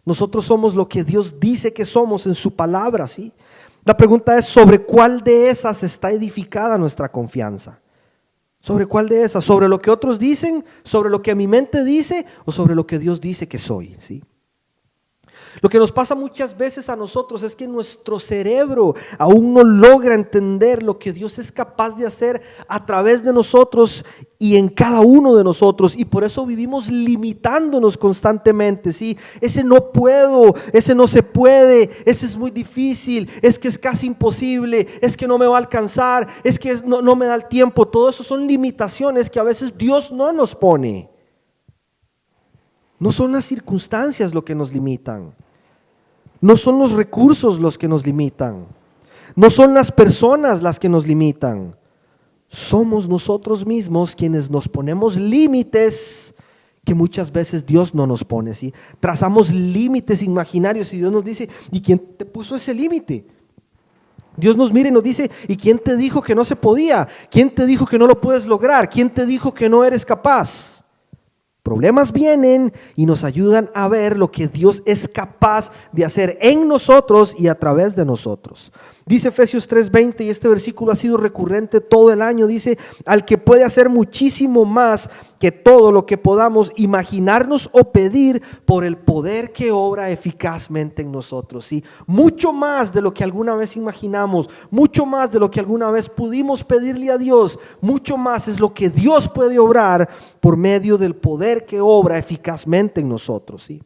Nosotros somos lo que Dios dice que somos en su palabra, ¿sí? La pregunta es, ¿sobre cuál de esas está edificada nuestra confianza? ¿Sobre cuál de esas? ¿Sobre lo que otros dicen? ¿Sobre lo que mi mente dice? ¿O sobre lo que Dios dice que soy? ¿Sí? Lo que nos pasa muchas veces a nosotros es que nuestro cerebro aún no logra entender lo que Dios es capaz de hacer a través de nosotros y en cada uno de nosotros, y por eso vivimos limitándonos constantemente, ¿sí? Ese no puedo, ese no se puede, ese es muy difícil, es que es casi imposible, es que no me va a alcanzar, es que no me da el tiempo. Todo eso son limitaciones que a veces Dios no nos pone. No son las circunstancias lo que nos limitan. No son los recursos los que nos limitan. No son las personas las que nos limitan. Somos nosotros mismos quienes nos ponemos límites que muchas veces Dios no nos pone, ¿sí? Trazamos límites imaginarios y Dios nos dice, ¿y quién te puso ese límite? Dios nos mira y nos dice, ¿y quién te dijo que no se podía? ¿Quién te dijo que no lo puedes lograr? ¿Quién te dijo que no eres capaz? Problemas vienen y nos ayudan a ver lo que Dios es capaz de hacer en nosotros y a través de nosotros. Dice Efesios 3:20, y este versículo ha sido recurrente todo el año, dice, al que puede hacer muchísimo más que todo lo que podamos imaginarnos o pedir por el poder que obra eficazmente en nosotros. ¿Sí? Mucho más de lo que alguna vez imaginamos, mucho más de lo que alguna vez pudimos pedirle a Dios, mucho más es lo que Dios puede obrar por medio del poder que obra eficazmente en nosotros. ¿Sí?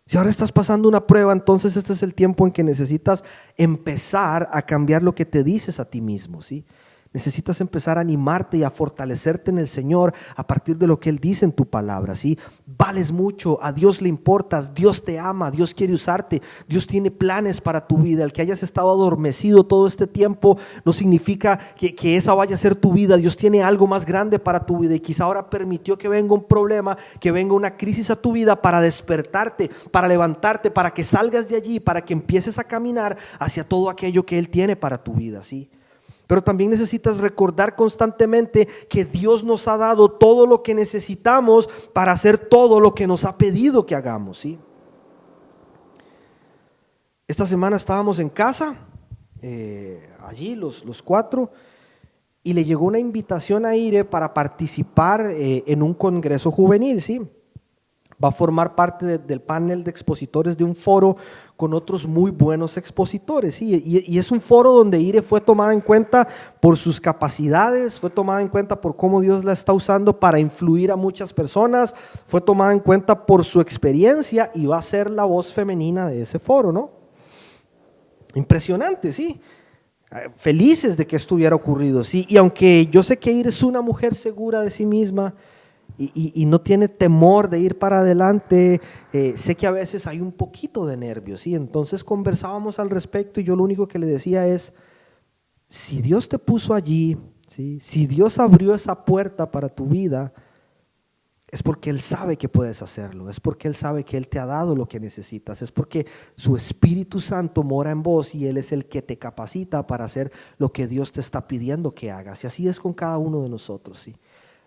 Si ahora estás pasando una prueba, entonces este es el tiempo en que necesitas empezar a cambiar lo que te dices a ti mismo, ¿sí? Necesitas empezar a animarte y a fortalecerte en el Señor a partir de lo que Él dice en tu palabra, ¿sí? Vales mucho, a Dios le importas, Dios te ama, Dios quiere usarte, Dios tiene planes para tu vida. El que hayas estado adormecido todo este tiempo no significa que esa vaya a ser tu vida. Dios tiene algo más grande para tu vida y quizá ahora permitió que venga un problema, que venga una crisis a tu vida para despertarte, para levantarte, para que salgas de allí, para que empieces a caminar hacia todo aquello que Él tiene para tu vida, ¿sí? Pero también necesitas recordar constantemente que Dios nos ha dado todo lo que necesitamos para hacer todo lo que nos ha pedido que hagamos, ¿sí? Esta semana estábamos en casa, allí los cuatro, y le llegó una invitación a Ire para participar en un congreso juvenil, ¿sí? Va a formar parte del panel de expositores de un foro con otros muy buenos expositores, ¿sí? Y es un foro donde Ire fue tomada en cuenta por sus capacidades, fue tomada en cuenta por cómo Dios la está usando para influir a muchas personas, fue tomada en cuenta por su experiencia y va a ser la voz femenina de ese foro, ¿no? Impresionante, ¿sí? Felices de que esto hubiera ocurrido, ¿sí? Y aunque yo sé que Ire es una mujer segura de sí misma, y no tiene temor de ir para adelante, sé que a veces hay un poquito de nervios, ¿sí? Entonces conversábamos al respecto y yo lo único que le decía es, si Dios te puso allí, ¿sí? Si Dios abrió esa puerta para tu vida, es porque Él sabe que puedes hacerlo, es porque Él sabe que Él te ha dado lo que necesitas, es porque su Espíritu Santo mora en vos y Él es el que te capacita para hacer lo que Dios te está pidiendo que hagas. Y así es con cada uno de nosotros, ¿sí?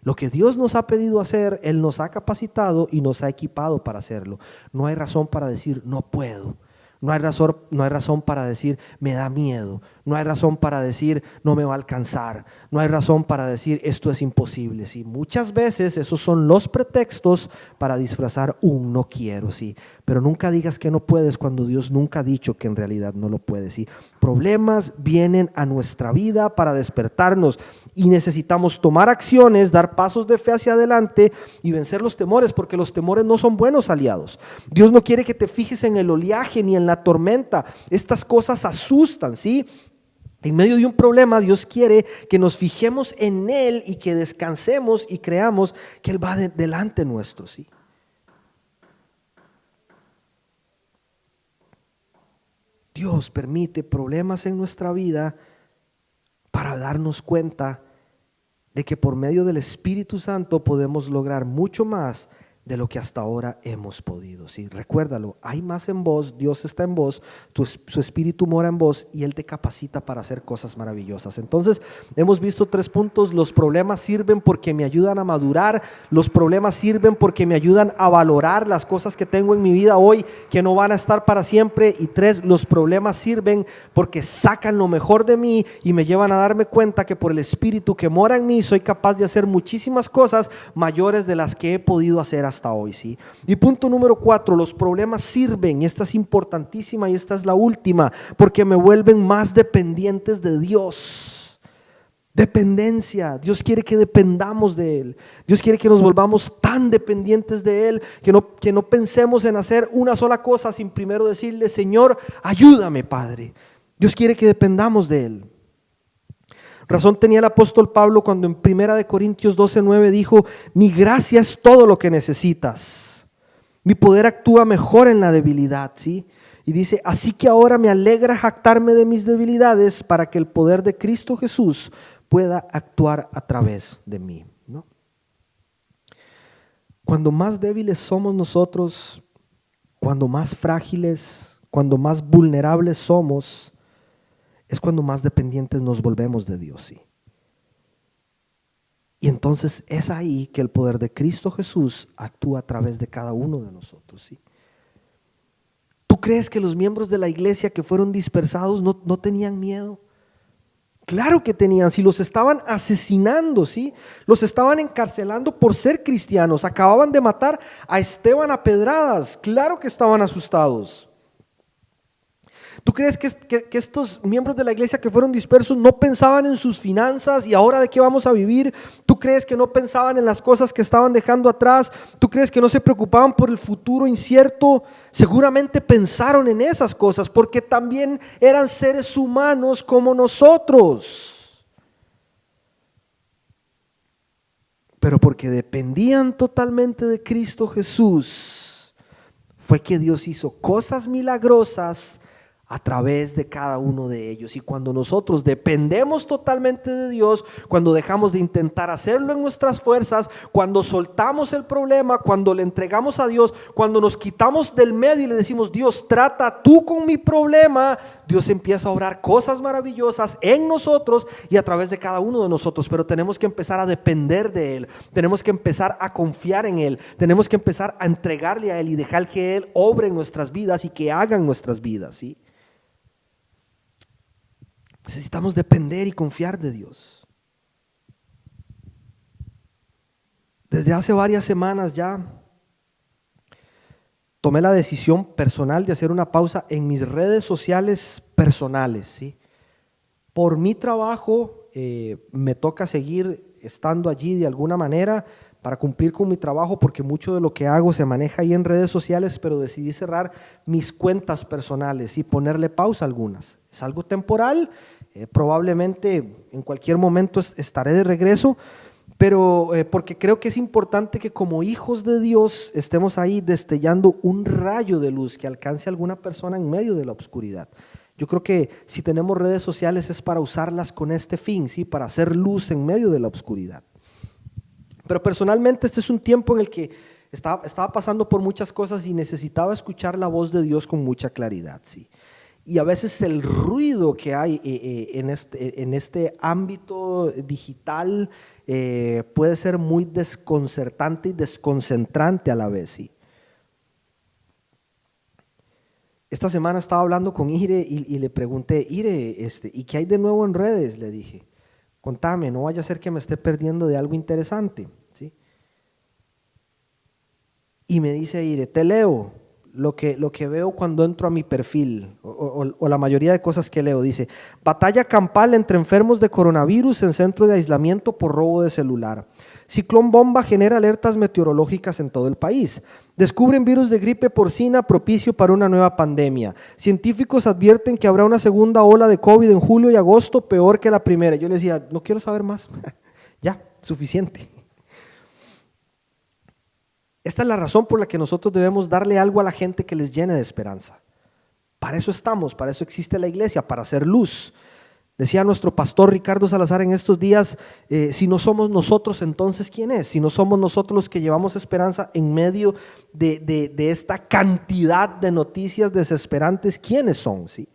Lo que Dios nos ha pedido hacer, Él nos ha capacitado y nos ha equipado para hacerlo. No hay razón para decir no puedo, No hay razón para decir me da miedo. No hay razón para decir no me va a alcanzar. No hay razón para decir esto es imposible. ¿Sí? Muchas veces esos son los pretextos para disfrazar un no quiero. ¿Sí? Pero nunca digas que no puedes cuando Dios nunca ha dicho que en realidad no lo puedes. ¿Sí? Problemas vienen a nuestra vida para despertarnos y necesitamos tomar acciones, dar pasos de fe hacia adelante y vencer los temores, porque los temores no son buenos aliados. Dios no quiere que te fijes en el oleaje ni en la tormenta. Estas cosas asustan, ¿sí? En medio de un problema, Dios quiere que nos fijemos en Él y que descansemos y creamos que Él va delante nuestro, ¿sí? Dios permite problemas en nuestra vida para darnos cuenta de que por medio del Espíritu Santo podemos lograr mucho más de lo que hasta ahora hemos podido. ¿Sí? Recuérdalo, hay más en vos, Dios está en vos, su Espíritu mora en vos y Él te capacita para hacer cosas maravillosas. Entonces, hemos visto 3 puntos. Los problemas sirven porque me ayudan a madurar, los problemas sirven porque me ayudan a valorar las cosas que tengo en mi vida hoy, que no van a estar para siempre. Y 3, los problemas sirven porque sacan lo mejor de mí y me llevan a darme cuenta que por el Espíritu que mora en mí soy capaz de hacer muchísimas cosas mayores de las que he podido hacer hasta hoy, ¿sí? Y punto número 4, los problemas sirven, y esta es importantísima y esta es la última, porque me vuelven más dependientes de Dios. Dependencia, Dios quiere que dependamos de Él. Dios quiere que nos volvamos tan dependientes de Él que no pensemos en hacer una sola cosa sin primero decirle: Señor, ayúdame, Padre. Dios quiere que dependamos de Él. Razón tenía el apóstol Pablo cuando en 1 Corintios 12:9 dijo: mi gracia es todo lo que necesitas, mi poder actúa mejor en la debilidad, ¿sí? Y dice: así que ahora me alegra jactarme de mis debilidades para que el poder de Cristo Jesús pueda actuar a través de mí, ¿no? Cuando más débiles somos nosotros, cuando más frágiles, cuando más vulnerables somos, es cuando más dependientes nos volvemos de Dios, ¿sí? Y entonces es ahí que el poder de Cristo Jesús actúa a través de cada uno de nosotros, ¿sí? ¿Tú crees que los miembros de la iglesia que fueron dispersados no tenían miedo? Claro que tenían. Si los estaban asesinando, ¿sí? Los estaban encarcelando por ser cristianos. Acababan de matar a Esteban a pedradas. Claro que estaban asustados. ¿Tú crees que estos miembros de la iglesia que fueron dispersos no pensaban en sus finanzas y ahora de qué vamos a vivir? ¿Tú crees que no pensaban en las cosas que estaban dejando atrás? ¿Tú crees que no se preocupaban por el futuro incierto? Seguramente pensaron en esas cosas porque también eran seres humanos como nosotros. Pero porque dependían totalmente de Cristo Jesús, fue que Dios hizo cosas milagrosas a través de cada uno de ellos. Y cuando nosotros dependemos totalmente de Dios, cuando dejamos de intentar hacerlo en nuestras fuerzas, cuando soltamos el problema, cuando le entregamos a Dios, cuando nos quitamos del medio y le decimos: Dios, trata tú con mi problema, Dios empieza a obrar cosas maravillosas en nosotros y a través de cada uno de nosotros. Pero tenemos que empezar a depender de Él, tenemos que empezar a confiar en Él, tenemos que empezar a entregarle a Él y dejar que Él obre en nuestras vidas y que haga en nuestras vidas, ¿sí? Necesitamos depender y confiar de Dios. Desde hace varias semanas ya tomé la decisión personal de hacer una pausa en mis redes sociales personales, ¿sí? Por mi trabajo me toca seguir estando allí de alguna manera para cumplir con mi trabajo, porque mucho de lo que hago se maneja ahí en redes sociales, pero decidí cerrar mis cuentas personales y ponerle pausa a algunas. Es algo temporal, probablemente en cualquier momento estaré de regreso, pero porque creo que es importante que como hijos de Dios estemos ahí destellando un rayo de luz que alcance a alguna persona en medio de la oscuridad. Yo creo que si tenemos redes sociales es para usarlas con este fin, ¿sí? Para hacer luz en medio de la oscuridad. Pero personalmente este es un tiempo en el que estaba pasando por muchas cosas y necesitaba escuchar la voz de Dios con mucha claridad, ¿sí? Y a veces el ruido que hay en este ámbito digital puede ser muy desconcertante y desconcentrante a la vez, ¿sí? Esta semana estaba hablando con Ire y le pregunté, Ire, ¿y qué hay de nuevo en redes? Le dije, contame, no vaya a ser que me esté perdiendo de algo interesante, ¿sí? Y me dice Ire, te leo lo que veo cuando entro a mi perfil, o la mayoría de cosas que leo. Dice, batalla campal entre enfermos de coronavirus en centro de aislamiento por robo de celular. Ciclón bomba genera alertas meteorológicas en todo el país. Descubren virus de gripe porcina propicio para una nueva pandemia. Científicos advierten que habrá una segunda ola de COVID en julio y agosto peor que la primera. Yo le decía, no quiero saber más. Ya, suficiente. Esta es la razón por la que nosotros debemos darle algo a la gente que les llene de esperanza. Para eso estamos, para eso existe la iglesia, para hacer luz. Decía nuestro pastor Ricardo Salazar en estos días, si no somos nosotros, entonces ¿quién es? Si no somos nosotros los que llevamos esperanza en medio de esta cantidad de noticias desesperantes, ¿quiénes son? ¿Sí?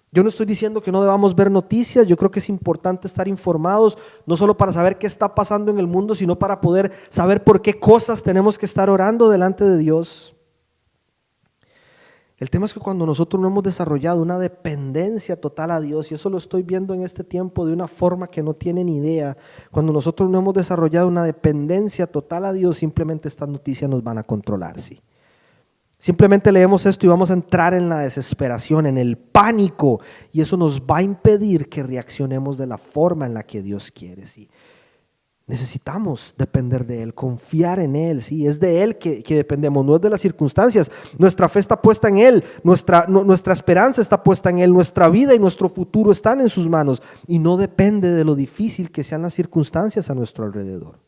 Yo no estoy diciendo que no debamos ver noticias, yo creo que es importante estar informados, no solo para saber qué está pasando en el mundo, sino para poder saber por qué cosas tenemos que estar orando delante de Dios. El tema es que cuando nosotros no hemos desarrollado una dependencia total a Dios, y eso lo estoy viendo en este tiempo de una forma que no tienen idea, cuando nosotros no hemos desarrollado una dependencia total a Dios, simplemente estas noticias nos van a controlar, ¿sí? Simplemente leemos esto y vamos a entrar en la desesperación, en el pánico, y eso nos va a impedir que reaccionemos de la forma en la que Dios quiere, ¿sí? Necesitamos depender de Él, confiar en Él, ¿sí? Es de Él que dependemos, no es de las circunstancias. Nuestra fe está puesta en Él, nuestra esperanza está puesta en Él, nuestra vida y nuestro futuro están en sus manos y no depende de lo difícil que sean las circunstancias a nuestro alrededor.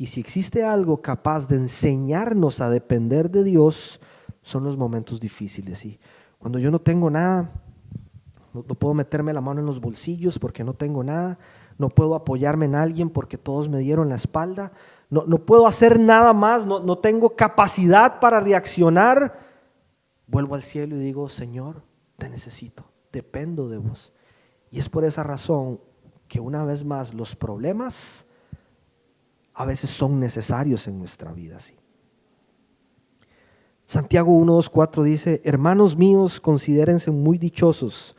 Y si existe algo capaz de enseñarnos a depender de Dios, son los momentos difíciles, ¿sí? Cuando yo no tengo nada, no puedo meterme la mano en los bolsillos porque no tengo nada, no puedo apoyarme en alguien porque todos me dieron la espalda, no puedo hacer nada más, no tengo capacidad para reaccionar, vuelvo al cielo y digo, Señor, te necesito, dependo de vos. Y es por esa razón que una vez más los problemas a veces son necesarios en nuestra vida, ¿sí? Santiago 1:2-4 dice, hermanos míos, considérense muy dichosos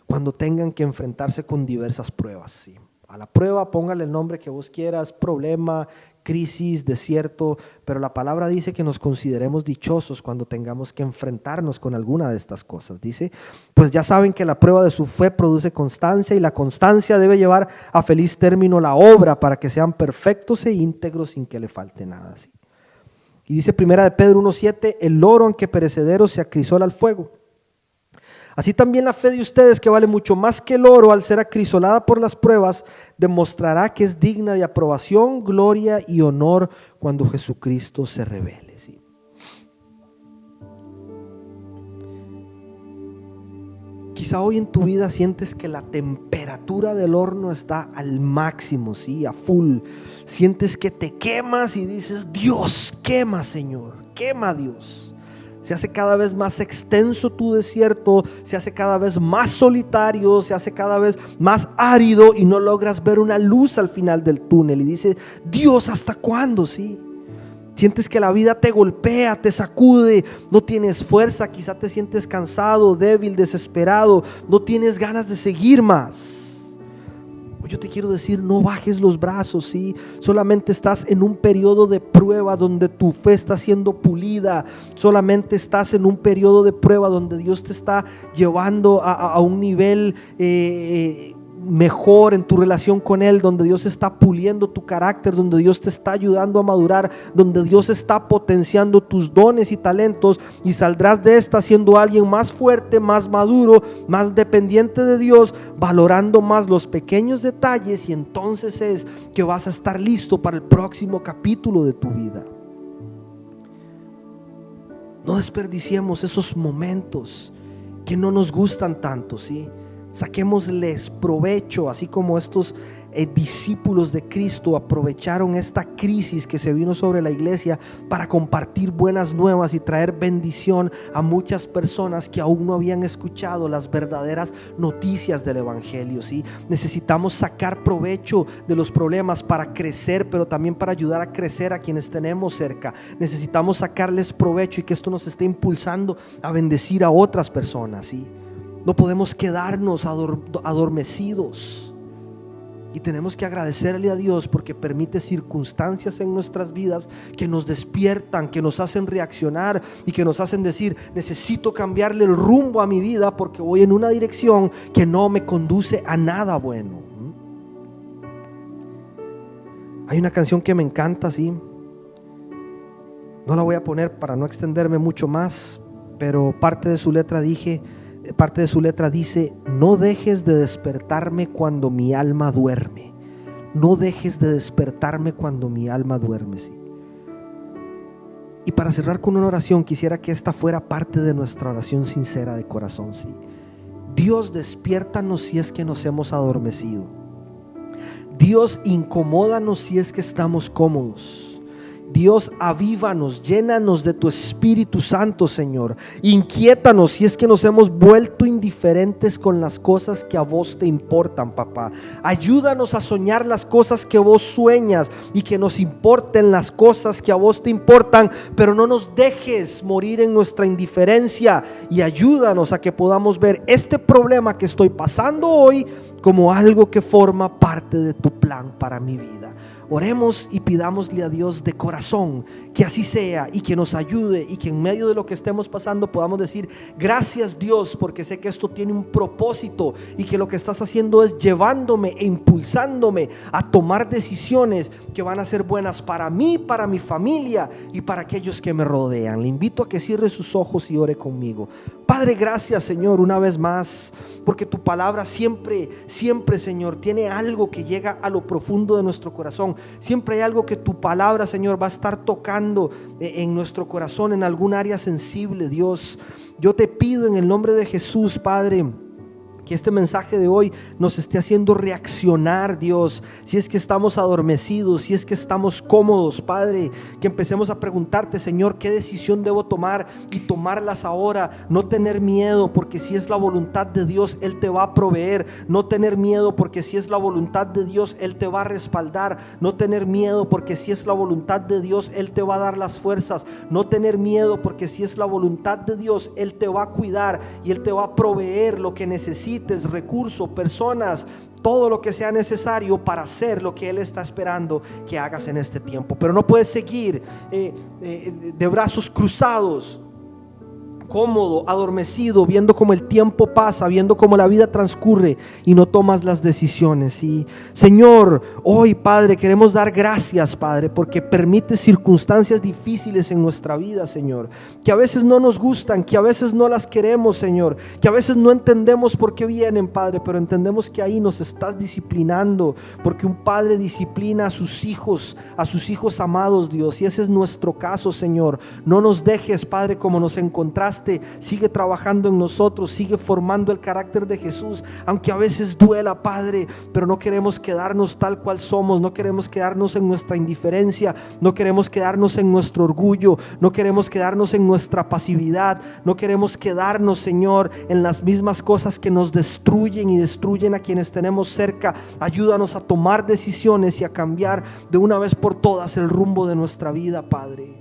cuando tengan que enfrentarse con diversas pruebas, ¿sí? A la prueba póngale el nombre que vos quieras, problema, crisis, desierto, pero la palabra dice que nos consideremos dichosos cuando tengamos que enfrentarnos con alguna de estas cosas. Dice, pues ya saben que la prueba de su fe produce constancia y la constancia debe llevar a feliz término la obra para que sean perfectos e íntegros sin que le falte nada, ¿sí? Y dice primera de Pedro 1:7, el oro aunque perecedero se acrisola al fuego. Así también la fe de ustedes, que vale mucho más que el oro, al ser acrisolada por las pruebas, demostrará que es digna de aprobación, gloria y honor cuando Jesucristo se revele, ¿sí? Quizá hoy en tu vida sientes que la temperatura del horno está al máximo, ¿sí? A full. Sientes que te quemas y dices, Dios, quema, Señor, quema, Dios. Se hace cada vez más extenso tu desierto, se hace cada vez más solitario, se hace cada vez más árido y no logras ver una luz al final del túnel. Y dices, Dios, ¿hasta cuándo? ¿Sí? Sientes que la vida te golpea, te sacude, no tienes fuerza, quizá te sientes cansado, débil, desesperado, no tienes ganas de seguir más. Yo te quiero decir, no bajes los brazos, ¿sí? Solamente estás en un periodo de prueba donde tu fe está siendo pulida. Solamente estás en un periodo de prueba donde Dios te está llevando a un nivel mejor en tu relación con Él, donde Dios está puliendo tu carácter, donde Dios te está ayudando a madurar, donde Dios está potenciando tus dones y talentos, y saldrás de esta siendo alguien más fuerte, más maduro, más dependiente de Dios, valorando más los pequeños detalles, y entonces es que vas a estar listo para el próximo capítulo de tu vida. No desperdiciemos esos momentos que no nos gustan tanto, ¿sí? Saquémosles provecho, así como estos discípulos de Cristo aprovecharon esta crisis que se vino sobre la iglesia para compartir buenas nuevas y traer bendición a muchas personas que aún no habían escuchado las verdaderas noticias del evangelio, ¿sí? Necesitamos sacar provecho de los problemas para crecer, pero también para ayudar a crecer a quienes tenemos cerca. Necesitamos sacarles provecho y que esto nos esté impulsando a bendecir a otras personas, ¿sí? No podemos quedarnos adormecidos. Y tenemos que agradecerle a Dios porque permite circunstancias en nuestras vidas que nos despiertan, que nos hacen reaccionar y que nos hacen decir: necesito cambiarle el rumbo a mi vida porque voy en una dirección que no me conduce a nada bueno. Hay una canción que me encanta, sí. No la voy a poner para no extenderme mucho más, pero parte de su letra dice: no dejes de despertarme cuando mi alma duerme. No dejes de despertarme cuando mi alma duerme, sí. Y para cerrar con una oración, quisiera que esta fuera parte de nuestra oración sincera de corazón, sí. Dios, despiértanos si es que nos hemos adormecido. Dios, incomódanos si es que estamos cómodos. Dios, avívanos, llénanos de tu Espíritu Santo, Señor. Inquiétanos si es que nos hemos vuelto indiferentes con las cosas que a vos te importan, papá. Ayúdanos a soñar las cosas que vos sueñas y que nos importen las cosas que a vos te importan, pero no nos dejes morir en nuestra indiferencia, y ayúdanos a que podamos ver este problema que estoy pasando hoy como algo que forma parte de tu plan para mi vida. Oremos y pidámosle a Dios de corazón que así sea, y que nos ayude, y que en medio de lo que estemos pasando podamos decir: gracias, Dios, porque sé que esto tiene un propósito y que lo que estás haciendo es llevándome e impulsándome a tomar decisiones que van a ser buenas para mí, para mi familia y para aquellos que me rodean. Le invito a que cierre sus ojos y ore conmigo. Padre, gracias, Señor, una vez más, porque tu palabra siempre, Señor, tiene algo que llega a lo profundo de nuestro corazón. Siempre hay algo que tu palabra, Señor, va a estar tocando en nuestro corazón, en algún área sensible. Dios, yo te pido en el nombre de Jesús, Padre, que este mensaje de hoy nos esté haciendo reaccionar, Dios. Si es que estamos adormecidos, si es que estamos cómodos, Padre, que empecemos a preguntarte, Señor, qué decisión debo tomar, y tomarlas ahora. No tener miedo, porque si es la voluntad de Dios, Él te va a proveer. No tener miedo, porque si es la voluntad de Dios, Él te va a respaldar. No tener miedo, porque si es la voluntad de Dios, Él te va a dar las fuerzas. No tener miedo, porque si es la voluntad de Dios, Él te va a cuidar y Él te va a proveer lo que necesites, recursos, personas, todo lo que sea necesario para hacer lo que Él está esperando que hagas en este tiempo. Pero no puedes seguir de brazos cruzados, cómodo, adormecido, viendo cómo el tiempo pasa, viendo cómo la vida transcurre y no tomas las decisiones. Y Señor, hoy, Padre, queremos dar gracias, Padre, porque permites circunstancias difíciles en nuestra vida, Señor, que a veces no nos gustan, que a veces no las queremos, Señor, que a veces no entendemos por qué vienen, Padre, pero entendemos que ahí nos estás disciplinando, porque un padre disciplina a sus hijos amados, Dios, y ese es nuestro caso, Señor. No nos dejes, Padre, como nos encontraste. Sigue trabajando en nosotros, sigue formando el carácter de Jesús, aunque a veces duela, Padre, pero no queremos quedarnos tal cual somos. No queremos quedarnos en nuestra indiferencia, no queremos quedarnos en nuestro orgullo, no queremos quedarnos en nuestra pasividad, no queremos quedarnos, Señor, en las mismas cosas que nos destruyen y destruyen a quienes tenemos cerca. Ayúdanos a tomar decisiones y a cambiar de una vez por todas el rumbo de nuestra vida, Padre.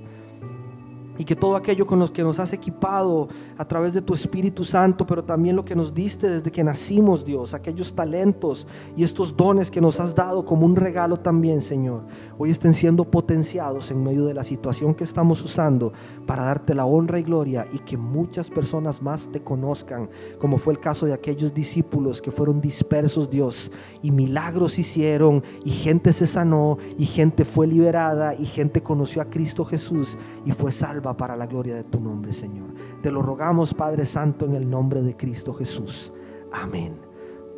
Y que todo aquello con lo que nos has equipado a través de tu Espíritu Santo, pero también lo que nos diste desde que nacimos, Dios, aquellos talentos y estos dones que nos has dado como un regalo también, Señor, hoy estén siendo potenciados en medio de la situación que estamos usando para darte la honra y gloria, y que muchas personas más te conozcan, como fue el caso de aquellos discípulos que fueron dispersos, Dios, y milagros hicieron, y gente se sanó, y gente fue liberada, y gente conoció a Cristo Jesús y fue salva para la gloria de tu nombre, Señor. Te lo rogamos, Padre Santo, en el nombre de Cristo Jesús. Amén.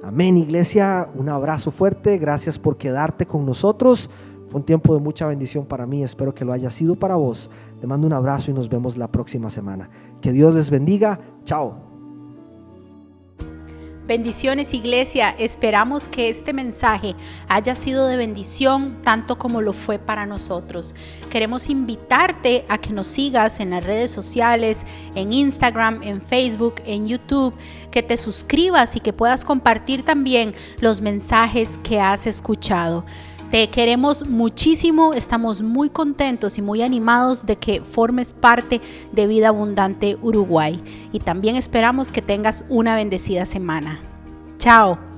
Amén, iglesia. Un abrazo fuerte. Gracias por quedarte con nosotros. Fue un tiempo de mucha bendición para mí. Espero que lo haya sido para vos. Te mando un abrazo y nos vemos la próxima semana. Que Dios les bendiga. Chao. Bendiciones, iglesia. Esperamos que este mensaje haya sido de bendición tanto como lo fue para nosotros. Queremos invitarte a que nos sigas en las redes sociales, en Instagram, en Facebook, en YouTube, que te suscribas y que puedas compartir también los mensajes que has escuchado. Te queremos muchísimo, estamos muy contentos y muy animados de que formes parte de Vida Abundante Uruguay. Y también esperamos que tengas una bendecida semana. Chao.